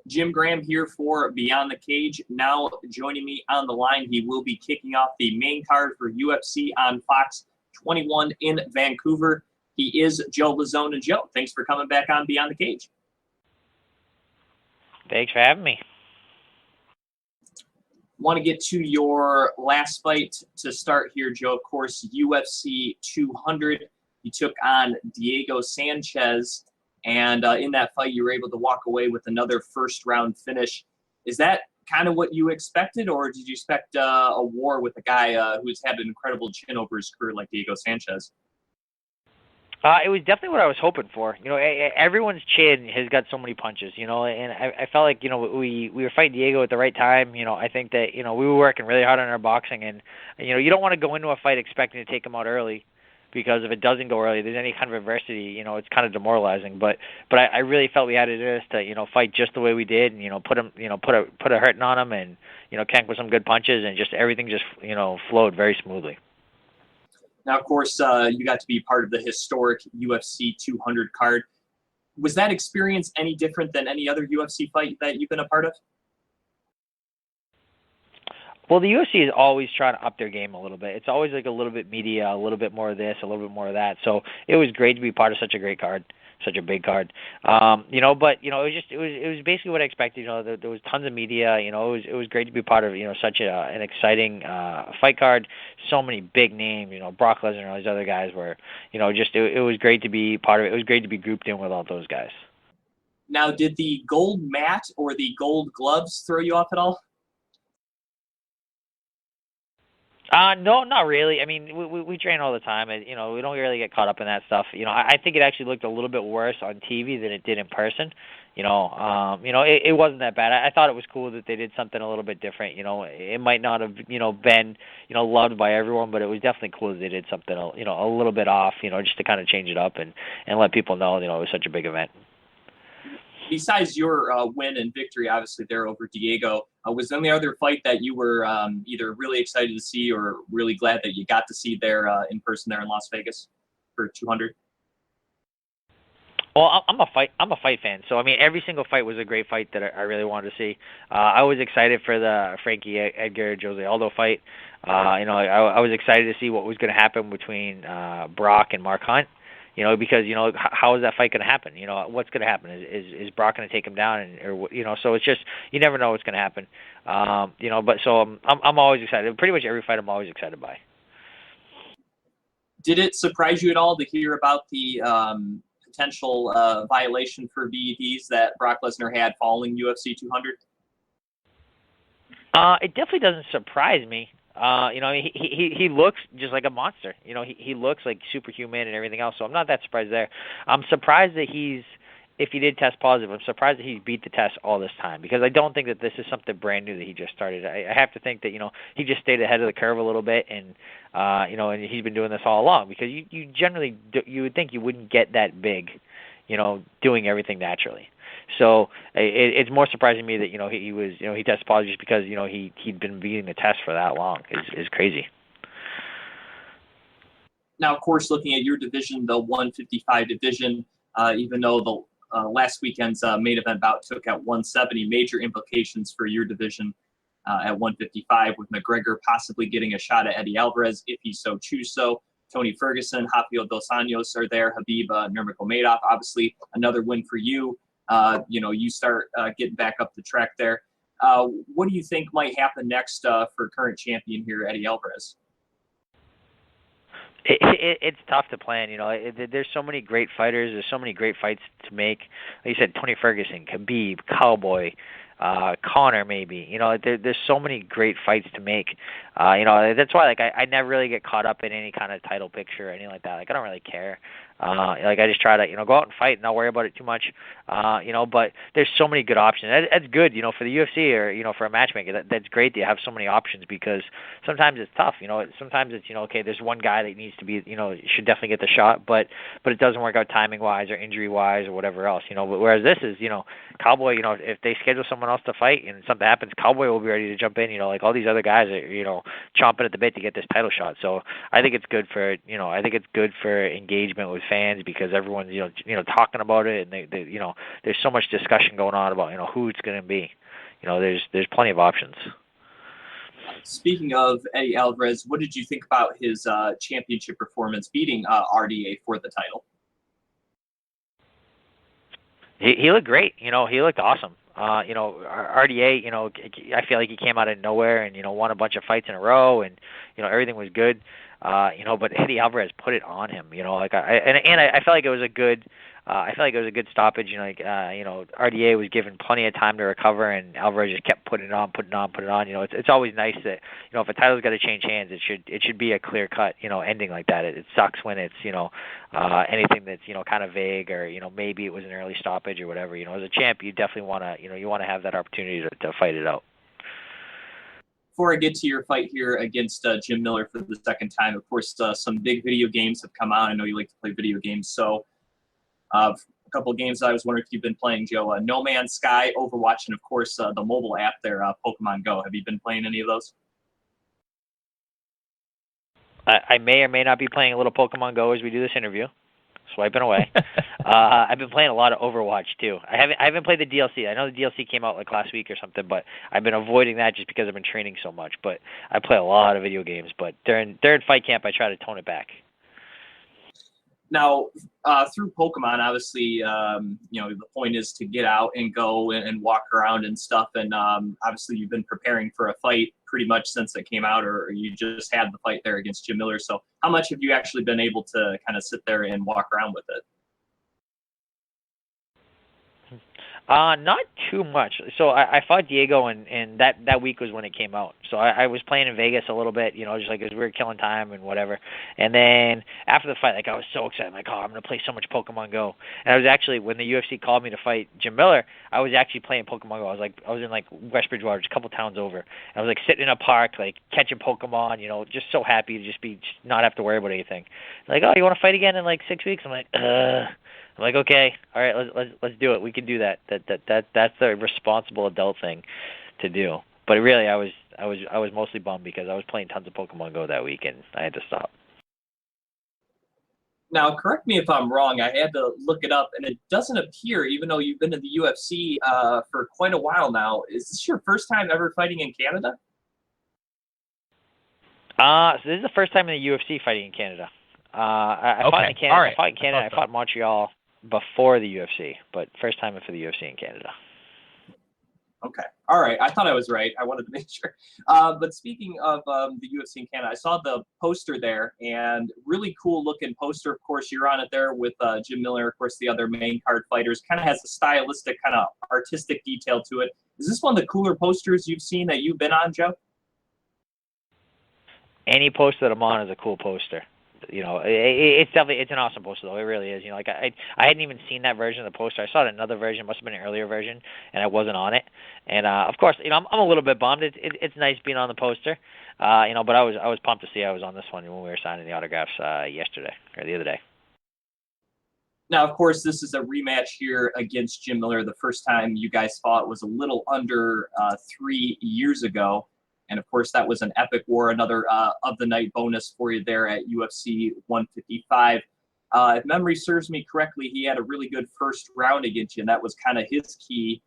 Jim Graham here for Beyond the Cage. Now joining me on the line, he will be kicking off the main card for UFC on Fox 21 in Vancouver. He is Joe Lauzon. And Joe, thanks for coming back on Beyond the Cage. Thanks for having me. Want to get to your last fight to start here, Joe. Of course, UFC 200. You took on Diego Sanchez. And in that fight, you were able to walk away with another first-round finish. Is that kind of what you expected, or did you expect a war with a guy who's had an incredible chin over his career like Diego Sanchez? It was definitely what I was hoping for. Everyone's chin has got so many punches, and I felt like, we were fighting Diego at the right time. I think that, we were working really hard on our boxing, and, you don't want to go into a fight expecting to take him out early. Because if it doesn't go early, there's any kind of adversity, it's kind of demoralizing. But I really felt we had it in us to, fight just the way we did, and put a hurting on him, and Kank with some good punches, and just everything just flowed very smoothly. Now, of course, you got to be part of the historic UFC 200 card. Was that experience any different than any other UFC fight that you've been a part of? Well, the UFC is always trying to up their game a little bit. It's always like a little bit media, a little bit more of this, a little bit more of that. So it was great to be part of such a great card, such a big card. But it was basically what I expected. There was tons of media. It was great to be part of such an exciting fight card. So many big names. Brock Lesnar and all these other guys were. It was great to be part of it. It was great to be grouped in with all those guys. Now, did the gold mat or the gold gloves throw you off at all? No, not really. I mean, we train all the time, and we don't really get caught up in that stuff. I think it actually looked a little bit worse on TV than it did in person. It wasn't that bad. I thought it was cool that they did something a little bit different. It might not have been loved by everyone, but it was definitely cool that they did something a little bit off. Just to kind of change it up and let people know it was such a big event. Besides your win and victory, obviously, there over Diego, was there any other fight that you were either really excited to see or really glad that you got to see there in person there in Las Vegas for 200? Well, I'm a fight fan, so I mean, every single fight was a great fight that I really wanted to see. I was excited for the Frankie Edgar Jose Aldo fight. I was excited to see what was going to happen between Brock and Mark Hunt. Because how is that fight going to happen? What's going to happen? Is Brock going to take him down, so it's just you never know what's going to happen. But so I'm always excited. Pretty much every fight I'm always excited by. Did it surprise you at all to hear about the potential violation for VEDs that Brock Lesnar had following UFC 200? It definitely doesn't surprise me. He looks just like a monster. He looks like superhuman and everything else. So I'm not that surprised there. I'm surprised that if he did test positive, I'm surprised that he's beat the test all this time because I don't think that this is something brand new that he just started. I have to think that he just stayed ahead of the curve a little bit, and and he's been doing this all along because you generally you would think you wouldn't get that big, doing everything naturally. So it's more surprising to me that he tested positive just because he'd been beating the test for that long is crazy. Now, of course, looking at your division, the 155 division, even though the last weekend's main event bout took at 170, major implications for your division at 155 with McGregor possibly getting a shot at Eddie Alvarez if he so chooses so. Tony Ferguson, Rafael Dos Anjos are there. Habib Nurmagomedov, obviously another win for you. You start getting back up the track there. What do you think might happen next for current champion here, Eddie Alvarez? It's tough to plan. There's so many great fighters. There's so many great fights to make. Like you said, Tony Ferguson, Khabib, Cowboy, Conor, maybe. There's so many great fights to make. That's why I never really get caught up in any kind of title picture or anything like that. I don't really care. I just try to go out and fight and not worry about it too much. But there's so many good options. That's good, for the UFC or for a matchmaker. That's great that you have so many options because sometimes it's tough. Sometimes it's okay, there's one guy that needs to be should definitely get the shot, but it doesn't work out timing wise or injury wise or whatever else. But whereas this is Cowboy, if they schedule someone else to fight and something happens, Cowboy will be ready to jump in. Like all these other guys are chomping at the bit to get this title shot. So I think it's good for engagement with fans because everyone's talking about it, and they there's so much discussion going on about who it's going to be. There's plenty of options. Speaking of Eddie Alvarez, what did you think about his championship performance beating RDA for the title? He looked great. He looked awesome. RDA, I feel like he came out of nowhere and won a bunch of fights in a row, and everything was good. But Eddie Alvarez put it on him. I felt like it was a good. I felt like it was a good stoppage. RDA was given plenty of time to recover, and Alvarez just kept putting it on. It's always nice that if a title's got to change hands, it should be a clear cut ending like that. It sucks when it's anything that's kind of vague or maybe it was an early stoppage or whatever. As a champ, you definitely want to you want to have that opportunity to fight it out. Before I get to your fight here against Jim Miller for the second time, of course, some big video games have come out. I know you like to play video games, so a couple of games I was wondering if you've been playing, Joe. No Man's Sky, Overwatch, and of course the mobile app there, Pokemon Go. Have you been playing any of those? I may or may not be playing a little Pokemon Go as we do this interview. swiping away. I've been playing a lot of Overwatch too. I haven't played the DLC. I know the DLC came out like last week or something, but I've been avoiding that just because I've been training so much. But I play a lot of video games. But during fight camp, I try to tone it back. Now, through Pokemon, obviously, the point is to get out and go and walk around and stuff. And obviously, you've been preparing for a fight pretty much since it came out, or you just had the fight there against Jim Miller. So how much have you actually been able to kind of sit there and walk around with it? Not too much. So I fought Diego, and that week was when it came out. So I was playing in Vegas a little bit, just like as we were killing time and whatever. And then after the fight, like I was so excited, like, oh, I'm gonna play so much Pokemon Go. And I was actually, when the UFC called me to fight Jim Miller, I was actually playing Pokemon Go. I was in like West Bridgewater, just a couple towns over. And I was like sitting in a park, like catching Pokemon, just so happy to just not have to worry about anything. Like, oh, you want to fight again in like 6 weeks? I'm like, okay, all right, let's do it. We can do that. That's the responsible adult thing to do. But really, I was mostly bummed because I was playing tons of Pokemon Go that week and I had to stop. Now, correct me if I'm wrong. I had to look it up, and it doesn't appear, even though you've been in the UFC for quite a while now. Is this your first time ever fighting in Canada? So this is the first time in the UFC fighting in Canada. I fought in Canada. All right. I fought in Canada. I fought Montreal before the UFC, but first time for the UFC in Canada. Okay. All right. I thought I was right. I wanted to make sure. But speaking of the UFC in Canada, I saw the poster there, and really cool looking poster. Of course, you're on it there with Jim Miller, of course, the other main card fighters. Kind of has a stylistic, kind of artistic detail to it. Is this one of the cooler posters you've seen that you've been on, Joe? Any poster that I'm on is a cool poster. It's definitely, it's an awesome poster though. It really is. Like I hadn't even seen that version of the poster. I saw it in another version, must have been an earlier version, and I wasn't on it. And of course, I'm a little bit bummed. It's nice being on the poster, but I was pumped to see I was on this one when we were signing the autographs yesterday or the other day. Now, of course, this is a rematch here against Jim Miller. The first time you guys fought was a little under 3 years ago. And, of course, that was an epic war, another of the night bonus for you there at UFC 155. If memory serves me correctly, he had a really good first round against you, and that was kind of his key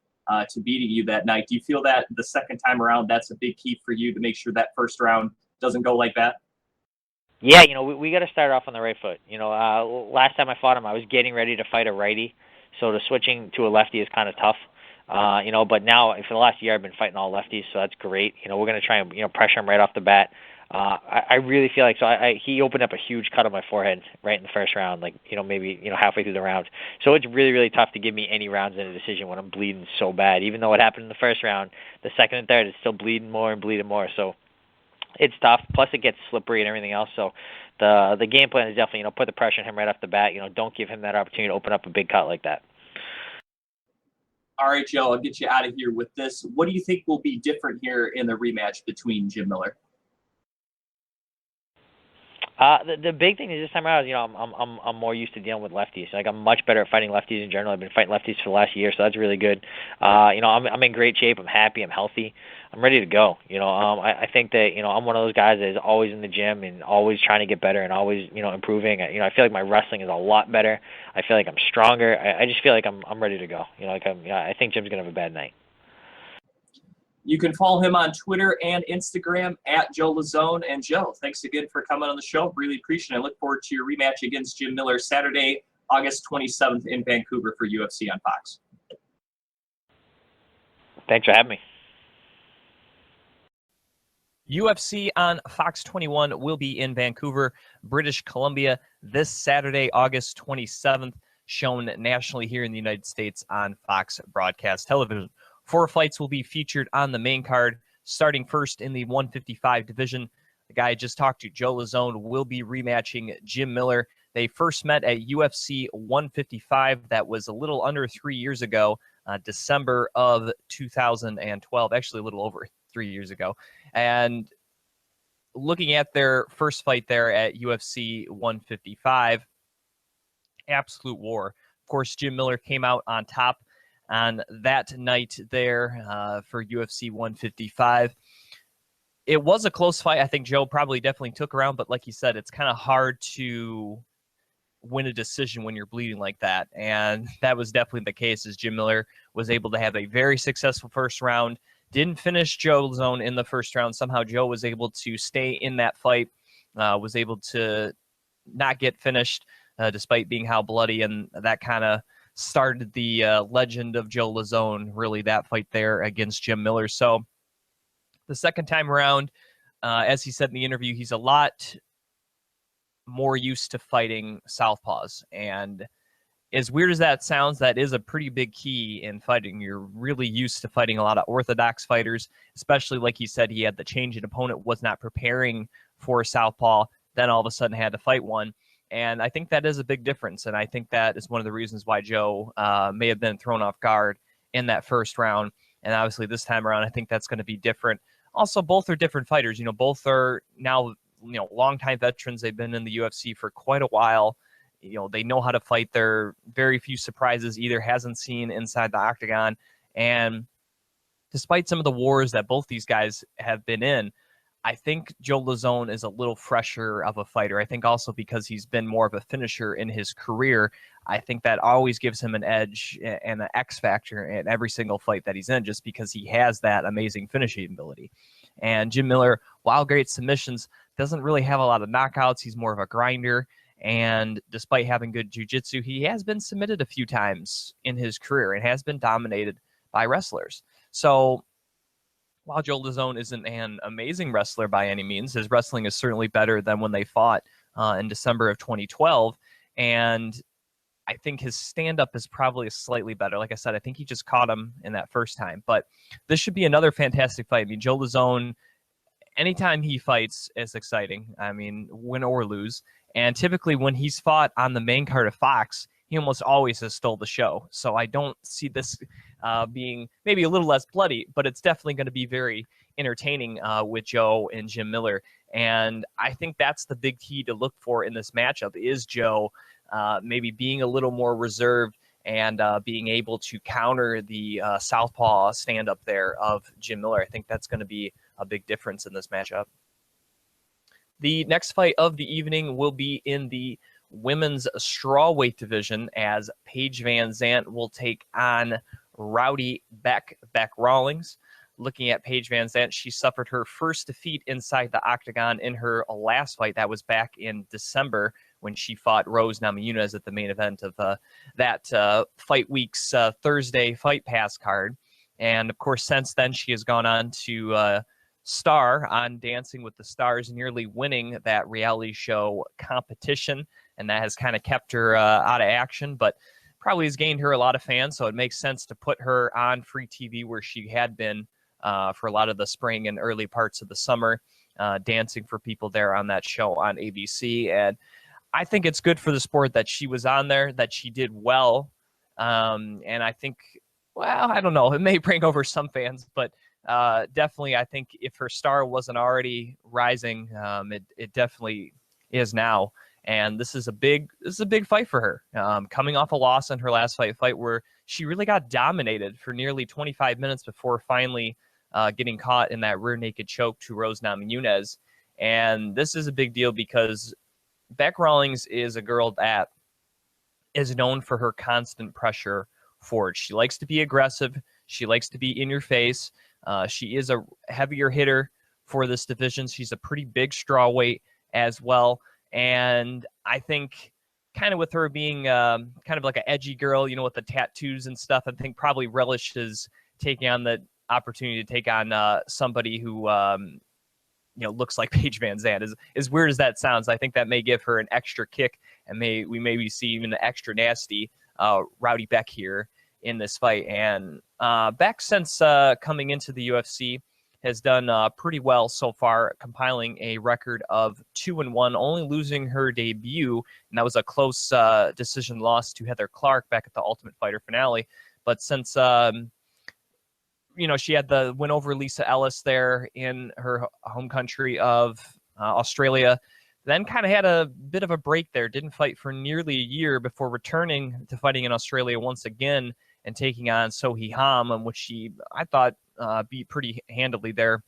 to beating you that night. Do you feel that the second time around that's a big key for you to make sure that first round doesn't go like that? Yeah, we got to start off on the right foot. Last time I fought him, I was getting ready to fight a righty, so the switching to a lefty is kind of tough. But now for the last year I've been fighting all lefties, so that's great. We're going to try and pressure him right off the bat. I really feel like he opened up a huge cut on my forehead right in the first round, maybe halfway through the round. So it's really, really tough to give me any rounds in a decision when I'm bleeding so bad. Even though it happened in the first round, the second and third it's still bleeding more and bleeding more. So it's tough. Plus it gets slippery and everything else. So the game plan is definitely put the pressure on him right off the bat. Don't give him that opportunity to open up a big cut like that. All right, Joe, I'll get you out of here with this. What do you think will be different here in the rematch between Jim Miller? The big thing is this time around, I'm more used to dealing with lefties. Like I'm much better at fighting lefties in general. I've been fighting lefties for the last year, so that's really good. I'm in great shape. I'm happy. I'm healthy. I'm ready to go. I think that I'm one of those guys that is always in the gym and always trying to get better and always improving. I feel like my wrestling is a lot better. I feel like I'm stronger. I just feel like I'm ready to go. I think Jim's gonna have a bad night. You can follow him on Twitter and Instagram at Joe Lauzon. And Joe, thanks again for coming on the show. Really appreciate it. I look forward to your rematch against Jim Miller Saturday, August 27th in Vancouver for UFC on Fox. Thanks for having me. UFC on Fox 21 will be in Vancouver, British Columbia this Saturday, August 27th, shown nationally here in the United States on Fox Broadcast Television. 4 fights will be featured on the main card, starting first in the 155 division. The guy I just talked to, Joe Lauzon, will be rematching Jim Miller. They first met at UFC 155. That was a little under 3 years ago, December of 2012, actually a little over 3 years ago. And looking at their first fight there at UFC 155, absolute war. Of course, Jim Miller came out on top on that night there for UFC 155. It was a close fight. I think Joe probably definitely took around, but like you said, it's kind of hard to win a decision when you're bleeding like that. And that was definitely the case, as Jim Miller was able to have a very successful first round, didn't finish Joe Lauzon in the first round. Somehow Joe was able to stay in that fight, was able to not get finished despite being how bloody, and that kind of started the legend of Joe Lauzon, really, that fight there against Jim Miller. So the second time around, as he said in the interview, he's a lot more used to fighting southpaws. And as weird as that sounds, that is a pretty big key in fighting. You're really used to fighting a lot of orthodox fighters, especially like he said, he had the change in opponent, was not preparing for a southpaw, then all of a sudden had to fight one. And I think that is a big difference. And I think that is one of the reasons why Joe may have been thrown off guard in that first round. And obviously this time around, I think that's going to be different. Also, both are different fighters. You know, both are now, longtime veterans. They've been in the UFC for quite a while. They know how to fight. There are very few surprises either hasn't seen inside the octagon. And despite some of the wars that both these guys have been in, I think Joe Lauzon is a little fresher of a fighter. I think also because he's been more of a finisher in his career, I think that always gives him an edge and an X factor in every single fight that he's in, just because he has that amazing finishing ability. And Jim Miller, while great submissions, doesn't really have a lot of knockouts. He's more of a grinder. And despite having good jiu-jitsu, he has been submitted a few times in his career and has been dominated by wrestlers. So while Joe Lauzon isn't an amazing wrestler by any means, his wrestling is certainly better than when they fought in December of 2012. And I think his stand-up is probably slightly better. Like I said, I think he just caught him in that first time. But this should be another fantastic fight. I mean, Joe Lauzon, anytime he fights, is exciting. I mean, win or lose. And typically when he's fought on the main card of Fox, he almost always has stole the show. So I don't see this being maybe a little less bloody, but it's definitely going to be very entertaining with Joe and Jim Miller. And I think that's the big key to look for in this matchup is Joe maybe being a little more reserved and being able to counter the southpaw stand-up there of Jim Miller. I think that's going to be a big difference in this matchup. The next fight of the evening will be in the women's strawweight division, as Paige Vanzant will take on Rowdy Beck Rawlings. Looking at Paige Vanzant, she suffered her first defeat inside the octagon in her last fight. That was back in December when she fought Rose Namajunas at the main event of that Fight Week's Thursday Fight Pass card. And, of course, since then she has gone on to star on Dancing with the Stars, nearly winning that reality show competition. And that has kind of kept her out of action, but probably has gained her a lot of fans. So it makes sense to put her on free TV where she had been for a lot of the spring and early parts of the summer, dancing for people there on that show on ABC. And I think it's good for the sport that she was on there, that she did well. And I think, well, I don't know, it may bring over some fans, but definitely I think if her star wasn't already rising, it definitely is now. And this is a big fight for her. Coming off a loss in her last fight where she really got dominated for nearly 25 minutes before finally getting caught in that rear naked choke to Rose Namajunas. And this is a big deal because Beck Rawlings is a girl that is known for her constant pressure forward. She likes to be aggressive. She likes to be in your face. She is a heavier hitter for this division. She's a pretty big strawweight as well. And I think kind of with her being kind of like an edgy girl, with the tattoos and stuff, I think probably relishes taking on the opportunity to take on somebody who, looks like Paige Vanzant. As weird as that sounds, I think that may give her an extra kick, and we maybe see even an extra nasty Rowdy Beck here in this fight. And Beck, since coming into the UFC, has done pretty well so far, compiling a record of 2-1, only losing her debut, and that was a close decision loss to Heather Clark back at the Ultimate Fighter finale. But since she had the win over Lisa Ellis there in her home country of Australia, then kind of had a bit of a break there, didn't fight for nearly a year before returning to fighting in Australia once again and taking on Sohee Ham, in which she, I thought, beat pretty handily there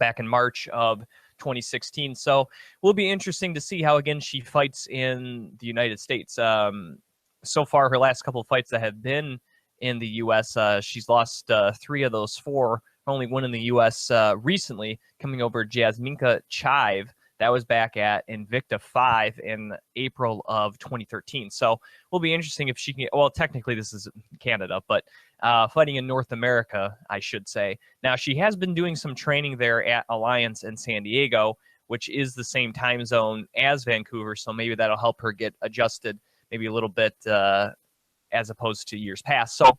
back in March of 2016. So will be interesting to see how, again, she fights in the United States. So far, her last couple of fights that have been in the U.S., she's lost 3 of those 4, only one in the U.S. Recently, coming over Jasminka Chive. That was back at Invicta 5 in April of 2013. So will be interesting if she can, well, technically this is Canada, but fighting in North America, I should say. Now, she has been doing some training there at Alliance in San Diego, which is the same time zone as Vancouver, so maybe that'll help her get adjusted maybe a little bit as opposed to years past. So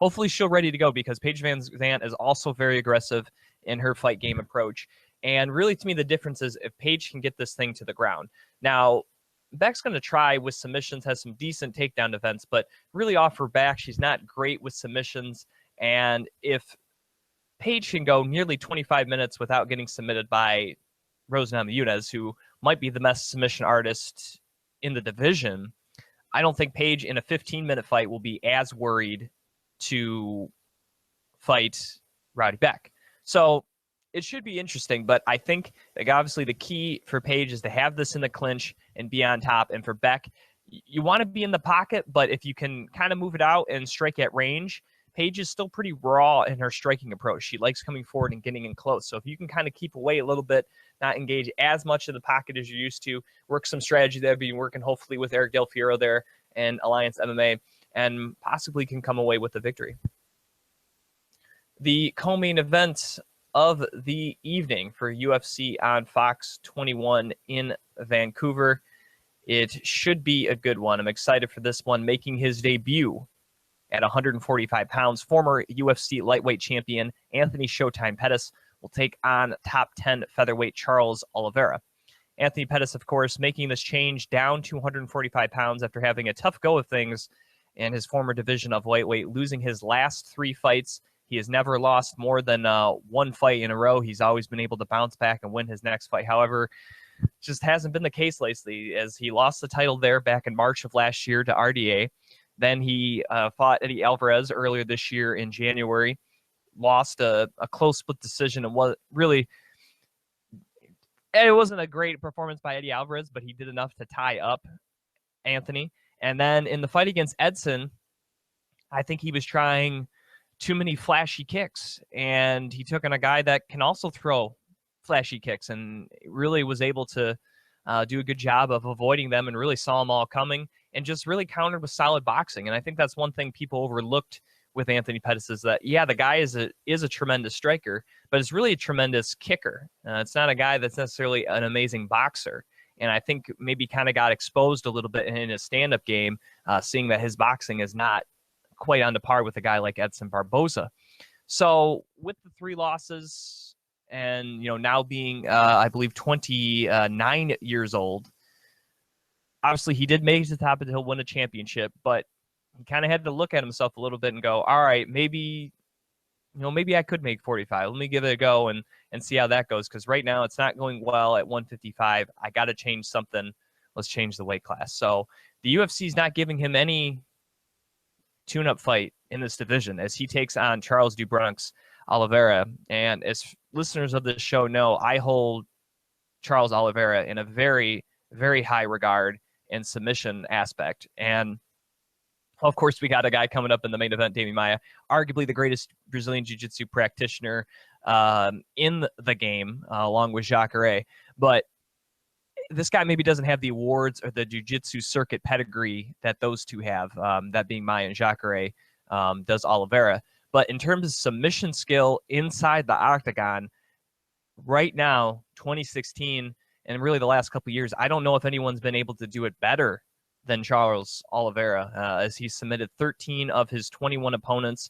hopefully she'll ready to go, because Paige Vanzant is also very aggressive in her fight game approach. And really, to me, the difference is if Paige can get this thing to the ground. Now, Beck's going to try with submissions, has some decent takedown defense, but really off her back, she's not great with submissions. And if Paige can go nearly 25 minutes without getting submitted by Rose Namajunas, who might be the best submission artist in the division, I don't think Paige in a 15-minute fight will be as worried to fight Rowdy Beck. So it should be interesting, but I think, like, obviously the key for Paige is to have this in the clinch and be on top. And for Beck, you want to be in the pocket, but if you can kind of move it out and strike at range, Paige is still pretty raw in her striking approach. She likes coming forward and getting in close. So if you can kind of keep away a little bit, not engage as much in the pocket as you're used to, work some strategy that I've been working hopefully with Eric Del Fiero there and Alliance MMA, and possibly can come away with a victory. The co-main event of the evening for UFC on Fox 21 in Vancouver. It should be a good one. I'm excited for this one. Making his debut at 145 pounds, former UFC lightweight champion Anthony Showtime Pettis will take on top 10 featherweight Charles Oliveira. Anthony Pettis, of course, making this change down to 145 pounds after having a tough go of things in his former division of lightweight, losing his last 3 fights. He has never lost more than 1 fight in a row. He's always been able to bounce back and win his next fight. However, just hasn't been the case lately, as he lost the title there back in March of last year to RDA. Then he fought Eddie Alvarez earlier this year in January, lost a close split decision, and it wasn't a great performance by Eddie Alvarez, but he did enough to tie up Anthony. And then in the fight against Edson, I think he was trying too many flashy kicks, and he took on a guy that can also throw flashy kicks, and really was able to do a good job of avoiding them, and really saw them all coming, and just really countered with solid boxing. And I think that's one thing people overlooked with Anthony Pettis, is that, yeah, the guy is a tremendous striker, but it's really a tremendous kicker. It's not a guy that's necessarily an amazing boxer. And I think maybe kind of got exposed a little bit in his stand-up game, seeing that his boxing is not quite on the par with a guy like Edson Barboza. So with the 3 losses, and now being I believe 29 years old, obviously he did make it to the top, and he'll win a championship, but he kind of had to look at himself a little bit and go, all right, maybe I could make 45. Let me give it a go and see how that goes, because right now it's not going well at 155. I got to change something. Let's change the weight class. So the UFC is not giving him any tune-up fight in this division, as he takes on Charles do Bronx Oliveira. And as listeners of this show know, I hold Charles Oliveira in a very, very high regard in submission aspect. And of course, we got a guy coming up in the main event, Demian Maia, arguably the greatest Brazilian Jiu-Jitsu practitioner in the game, along with Jacare. But this guy maybe doesn't have the awards or the jiu-jitsu circuit pedigree that those two have, that being Maia and Jacare, does Oliveira. But in terms of submission skill inside the octagon, right now, 2016, and really the last couple of years, I don't know if anyone's been able to do it better than Charles Oliveira, as he submitted 13 of his 21 opponents.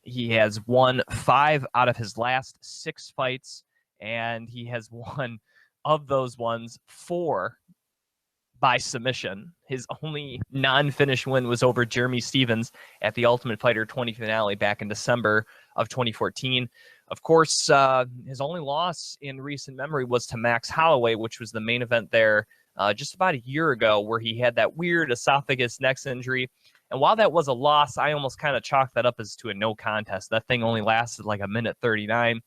He has won 5 out of his last 6 fights, and he has won, of those ones, 4 by submission. His only non-finish win was over Jeremy Stevens at the Ultimate Fighter 20 finale back in December of 2014. Of course, his only loss in recent memory was to Max Holloway, which was the main event there just about a year ago, where he had that weird esophagus neck injury. And while that was a loss, I almost kind of chalked that up as to a no contest. That thing only lasted like a minute 39.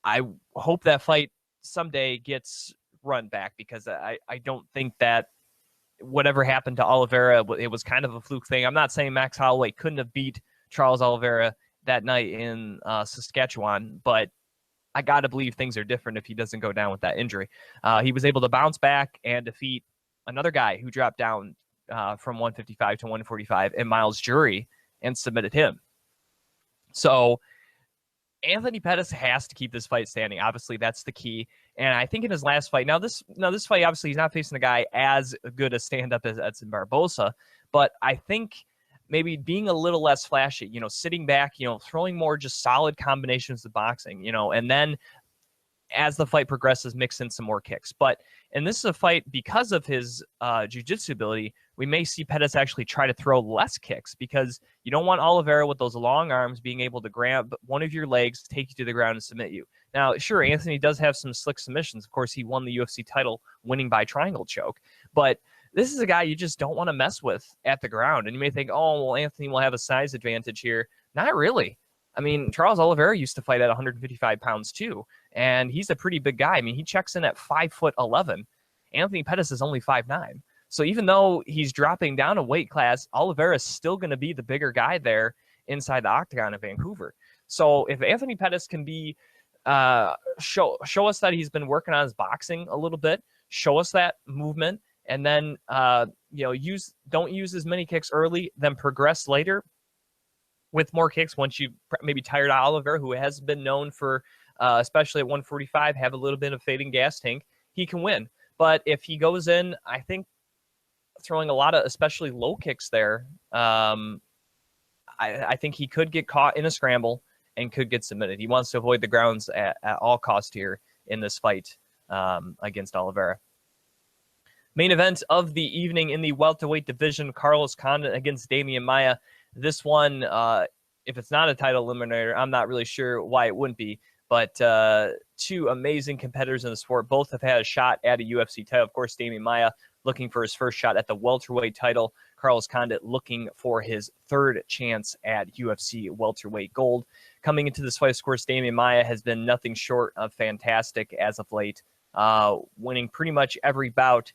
I hope that fight someday gets run back, because I don't think that whatever happened to Oliveira, it was kind of a fluke thing. I'm not saying Max Holloway couldn't have beat Charles Oliveira that night in Saskatchewan, but I got to believe things are different if he doesn't go down with that injury. He was able to bounce back and defeat another guy who dropped down from 155 to 145, and Miles Jury, and submitted him. So Anthony Pettis has to keep this fight standing. Obviously, that's the key. And I think in his last fight, now this fight, obviously, he's not facing a guy as good a stand-up as Edson Barbosa, but I think maybe being a little less flashy, sitting back, throwing more just solid combinations of boxing, and then as the fight progresses, mix in some more kicks. And this is a fight, because of his jiu-jitsu ability, we may see Pettis actually try to throw less kicks, because you don't want Oliveira with those long arms being able to grab one of your legs, take you to the ground, and submit you. Now, sure, Anthony does have some slick submissions. Of course, he won the UFC title winning by triangle choke. But this is a guy you just don't want to mess with at the ground. And you may think, oh, well, Anthony will have a size advantage here. Not really. I mean, Charles Oliveira used to fight at 155 pounds too, and he's a pretty big guy. I mean, he checks in at 5'11". Anthony Pettis is only 5'9". So even though he's dropping down a weight class, Oliveira is still going to be the bigger guy there inside the octagon of Vancouver. So if Anthony Pettis can be show us that he's been working on his boxing a little bit, show us that movement, and then don't use as many kicks early, then progress later with more kicks once you maybe tired out Oliveira, who has been known for, especially at 145, have a little bit of fading gas tank, he can win. But if he goes in, I think throwing a lot of especially low kicks there, I think he could get caught in a scramble and could get submitted. He wants to avoid the grounds at all cost here in this fight against Oliveira. Main event of the evening in the welterweight division, Carlos Condit against Demian Maia. This one, if it's not a title eliminator, I'm not really sure why it wouldn't be. But two amazing competitors in the sport. Both have had a shot at a UFC title. Of course, Demian Maia looking for his first shot at the welterweight title. Carlos Condit looking for his third chance at UFC welterweight gold. Coming into this fight, of course, Demian Maia has been nothing short of fantastic as of late, winning pretty much every bout.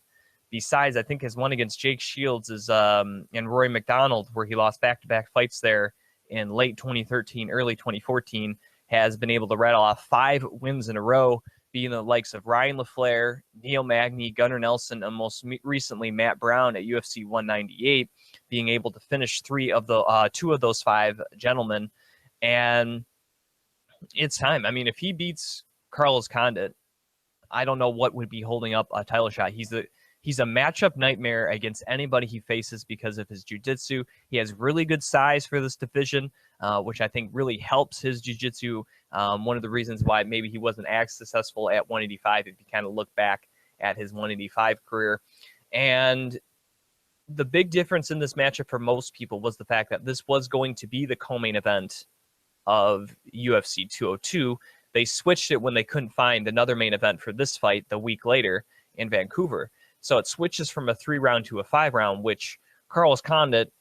Besides, I think his one against Jake Shields is and Rory McDonald, where he lost back-to-back fights there in late 2013, early 2014, has been able to rattle off 5 wins in a row, being the likes of Ryan LaFleur, Neil Magny, Gunnar Nelson, and most recently Matt Brown at UFC 198, being able to finish 2 of those 5 gentlemen. And it's time. I mean, if he beats Carlos Condit, I don't know what would be holding up a title shot. He's a matchup nightmare against anybody he faces because of his jiu-jitsu. He has really good size for this division, which I think really helps his jiu-jitsu. One of the reasons why maybe he wasn't as successful at 185 if you kind of look back at his 185 career. And the big difference in this matchup for most people was the fact that this was going to be the co-main event of UFC 202. They switched it when they couldn't find another main event for this fight the week later in Vancouver. So it switches from a 3-round to a 5-round, which Carlos Condit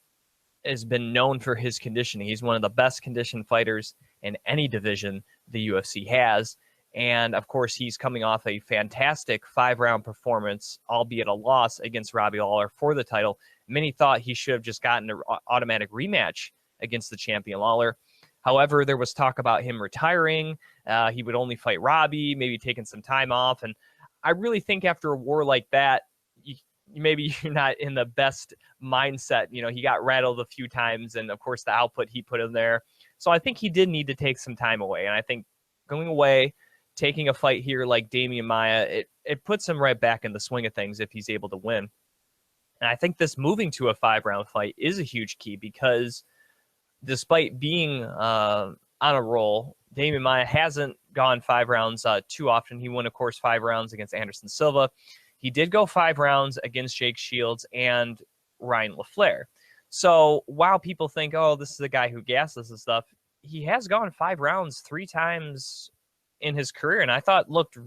has been known for his conditioning. He's one of the best conditioned fighters in any division the UFC has. And, of course, he's coming off a fantastic 5-round performance, albeit a loss against Robbie Lawler for the title. Many thought he should have just gotten an automatic rematch against the champion Lawler. However, there was talk about him retiring. He would only fight Robbie, maybe taking some time off. And I really think after a war like that, maybe you're not in the best mindset. He got rattled a few times, and of course the output he put in there. So I think he did need to take some time away. And I think going away, taking a fight here like Demian Maia, it puts him right back in the swing of things if he's able to win. And I think this moving to a 5-round fight is a huge key, because despite being on a roll, Demian Maia hasn't gone 5 rounds too often. He won, of course, 5 rounds against Anderson Silva. He did go 5 rounds against Jake Shields and Ryan LaFleur. So while people think, oh, this is a guy who gasses and stuff, he has gone 5 rounds 3 times in his career, and I thought looked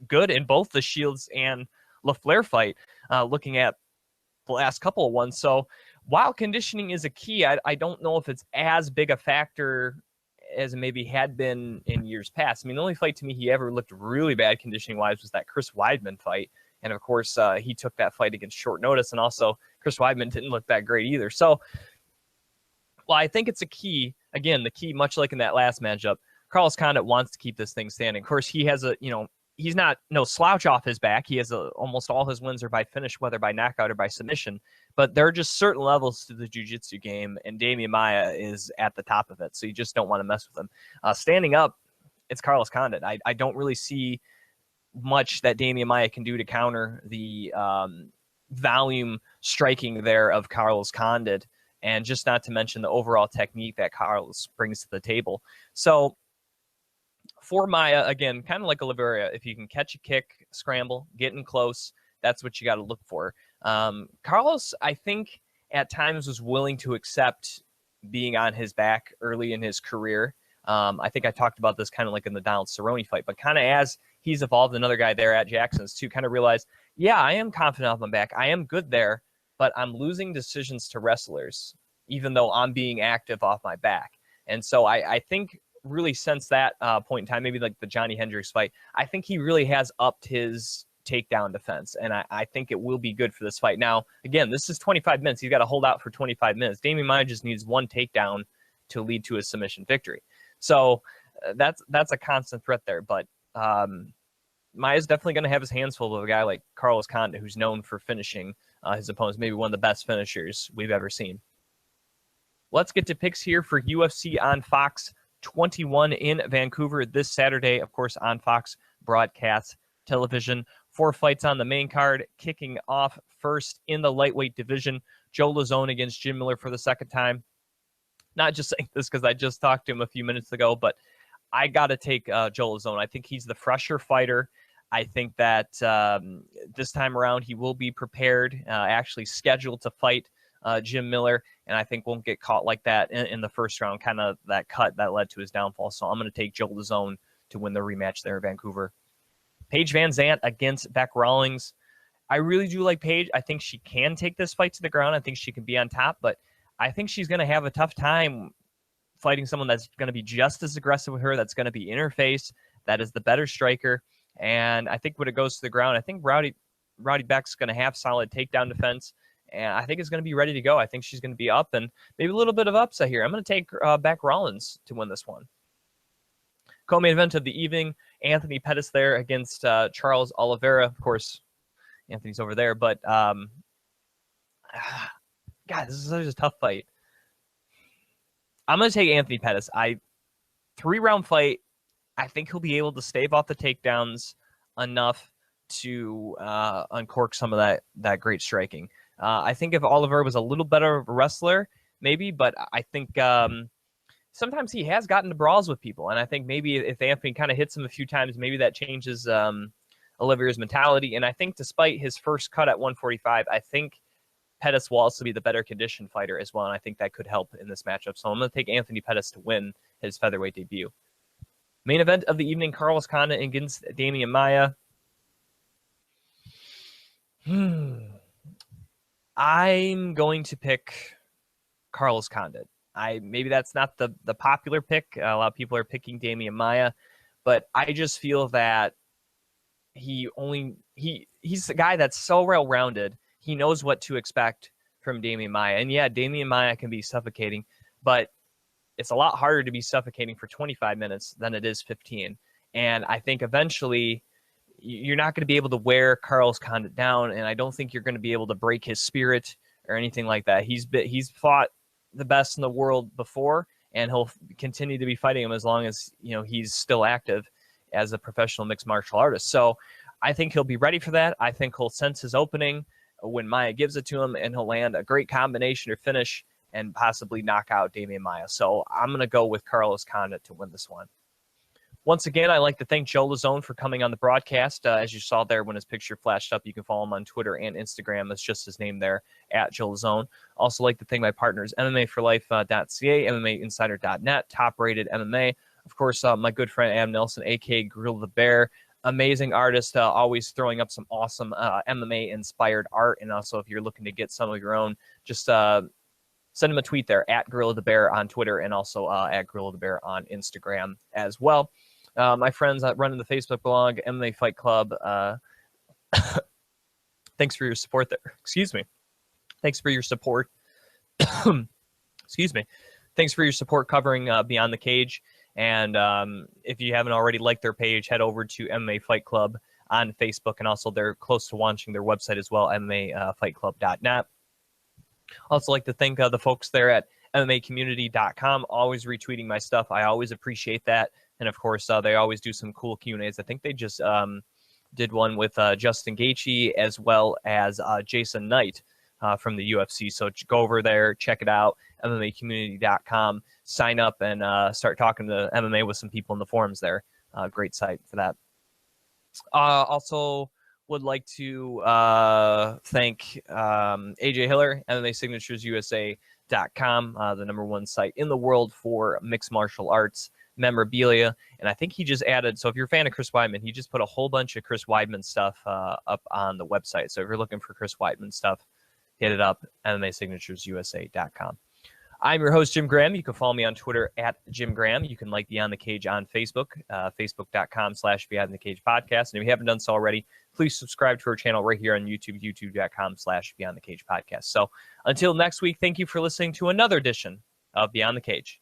good in both the Shields and LaFleur fight, looking at the last couple of ones. So while conditioning is a key, I don't know if it's as big a factor as it maybe had been in years past. I mean, the only fight to me he ever looked really bad conditioning-wise was that Chris Weidman fight. And, of course, he took that fight against short notice. And also, Chris Weidman didn't look that great either. So, well, I think it's a key. Again, the key, much like in that last matchup, Carlos Condit wants to keep this thing standing. Of course, he has he's not no slouch off his back. He has almost all his wins are by finish, whether by knockout or by submission. But there are just certain levels to the jiu-jitsu game, and Demian Maia is at the top of it. So you just don't want to mess with him. Standing up, it's Carlos Condit. I don't really see much that Demian Maia can do to counter the volume striking there of Carlos Condit, and just not to mention the overall technique that Carlos brings to the table. So for Maia, again, kind of like Oliveira, if you can catch a kick, scramble, get in close, that's what you got to look for. Carlos, I think, at times was willing to accept being on his back early in his career. I think I talked about this kind of like in the Donald Cerrone fight, but kind of as he's evolved, another guy there at Jackson's too, kind of realized, yeah, I am confident off my back. I am good there, but I'm losing decisions to wrestlers, even though I'm being active off my back. And so I think really since that point in time, maybe like the Johnny Hendricks fight, I think he really has upped his takedown defense, and I think it will be good for this fight. Now, again, this is 25 minutes. He's got to hold out for 25 minutes. Demian Maia just needs one takedown to lead to a submission victory. So that's a constant threat there. But Maia's definitely going to have his hands full with a guy like Carlos Condit, who's known for finishing his opponents, maybe one of the best finishers we've ever seen. Let's get to picks here for UFC on Fox 21 in Vancouver this Saturday, of course, on Fox Broadcast Television. 4 fights on the main card, kicking off first in the lightweight division. Joe Lauzon against Jim Miller for the second time. Not just saying this because I just talked to him a few minutes ago, but I got to take Joe Lauzon. I think he's the fresher fighter. I think that this time around he will be prepared, actually scheduled to fight Jim Miller, and I think won't get caught like that in the first round, kind of that cut that led to his downfall. So I'm going to take Joe Lauzon to win the rematch there in Vancouver. Paige Vanzant against Bec Rawlings. I really do like Paige. I think she can take this fight to the ground. I think she can be on top, but I think she's going to have a tough time fighting someone that's going to be just as aggressive with her, that's going to be in her face, that is the better striker. And I think when it goes to the ground, I think Rowdy Beck's going to have solid takedown defense, and I think it's going to be ready to go. I think she's going to be up, and maybe a little bit of upset here. I'm going to take Bec Rawlings to win this one. Co-main event of the evening, Anthony Pettis there against Charles Oliveira. Of course, Anthony's over there, but God, this is such a tough fight. I'm going to take Anthony Pettis. 3-round fight. I think he'll be able to stave off the takedowns enough to uncork some of that great striking. I think if Oliver was a little better of a wrestler, maybe, but I think sometimes he has gotten to brawls with people, and I think maybe if Anthony kind of hits him a few times, maybe that changes Oliveira's mentality. And I think despite his first cut at 145, I think Pettis will also be the better conditioned fighter as well, and I think that could help in this matchup. So I'm going to take Anthony Pettis to win his featherweight debut. Main event of the evening, Carlos Condit against Demian Maia. I'm going to pick Carlos Condit. Maybe that's not the popular pick. A lot of people are picking Demian Maia, but I just feel that he's a guy that's so well-rounded. He knows what to expect from Demian Maia. And yeah, Demian Maia can be suffocating, but it's a lot harder to be suffocating for 25 minutes than it is 15. And I think eventually you're not going to be able to wear Carlos Condit down, and I don't think you're going to be able to break his spirit or anything like that. He's fought the best in the world before, and he'll continue to be fighting him as long as he's still active as a professional mixed martial artist. So I think he'll be ready for that. I think he'll sense his opening when Maia gives it to him, and he'll land a great combination or finish and possibly knock out Demian Maia. So I'm going to go with Carlos Condit to win this one. Once again, I'd like to thank Joe Lauzon for coming on the broadcast. As you saw there when his picture flashed up, you can follow him on Twitter and Instagram. That's just his name there, @Joe Lauzon. Also like to thank my partners, MMAforlife.ca, MMAinsider.net, top-rated MMA. Of course, my good friend Adam Nelson, a.k.a. Grill the Bear, amazing artist, always throwing up some awesome MMA-inspired art. And also, if you're looking to get some of your own, just send him a tweet there at Gorilla the Bear on Twitter and also at Gorilla the Bear on Instagram as well. My friends running the Facebook blog, MMA Fight Club, thanks for your support there. Excuse me. Thanks for your support. Excuse me. Thanks for your support covering Beyond the Cage. And if you haven't already liked their page, head over to MMA Fight Club on Facebook. And also they're close to launching their website as well, MMAfightclub.net. Also like to thank the folks there at MMAcommunity.com, always retweeting my stuff. I always appreciate that. And of course, they always do some cool Q&As. I think they just did one with Justin Gaethje as well as Jason Knight from the UFC. So go over there, check it out, MMAcommunity.com, sign up and start talking to MMA with some people in the forums there. Great site for that. Also would like to thank AJ Hiller, MMASignaturesUSA.com, the #1 site in the world for mixed martial arts memorabilia. And I think he just added, so if you're a fan of Chris Weidman, he just put a whole bunch of Chris Weidman stuff up on the website. So if you're looking for Chris Weidman stuff, hit it up, MMASignaturesUSA.com. I'm your host, Jim Graham. You can follow me on Twitter at Jim Graham. You can like Beyond the Cage on Facebook, Facebook.com/Beyond the Cage Podcast. And if you haven't done so already, please subscribe to our channel right here on YouTube, YouTube.com/Beyond the Cage Podcast. So until next week, thank you for listening to another edition of Beyond the Cage.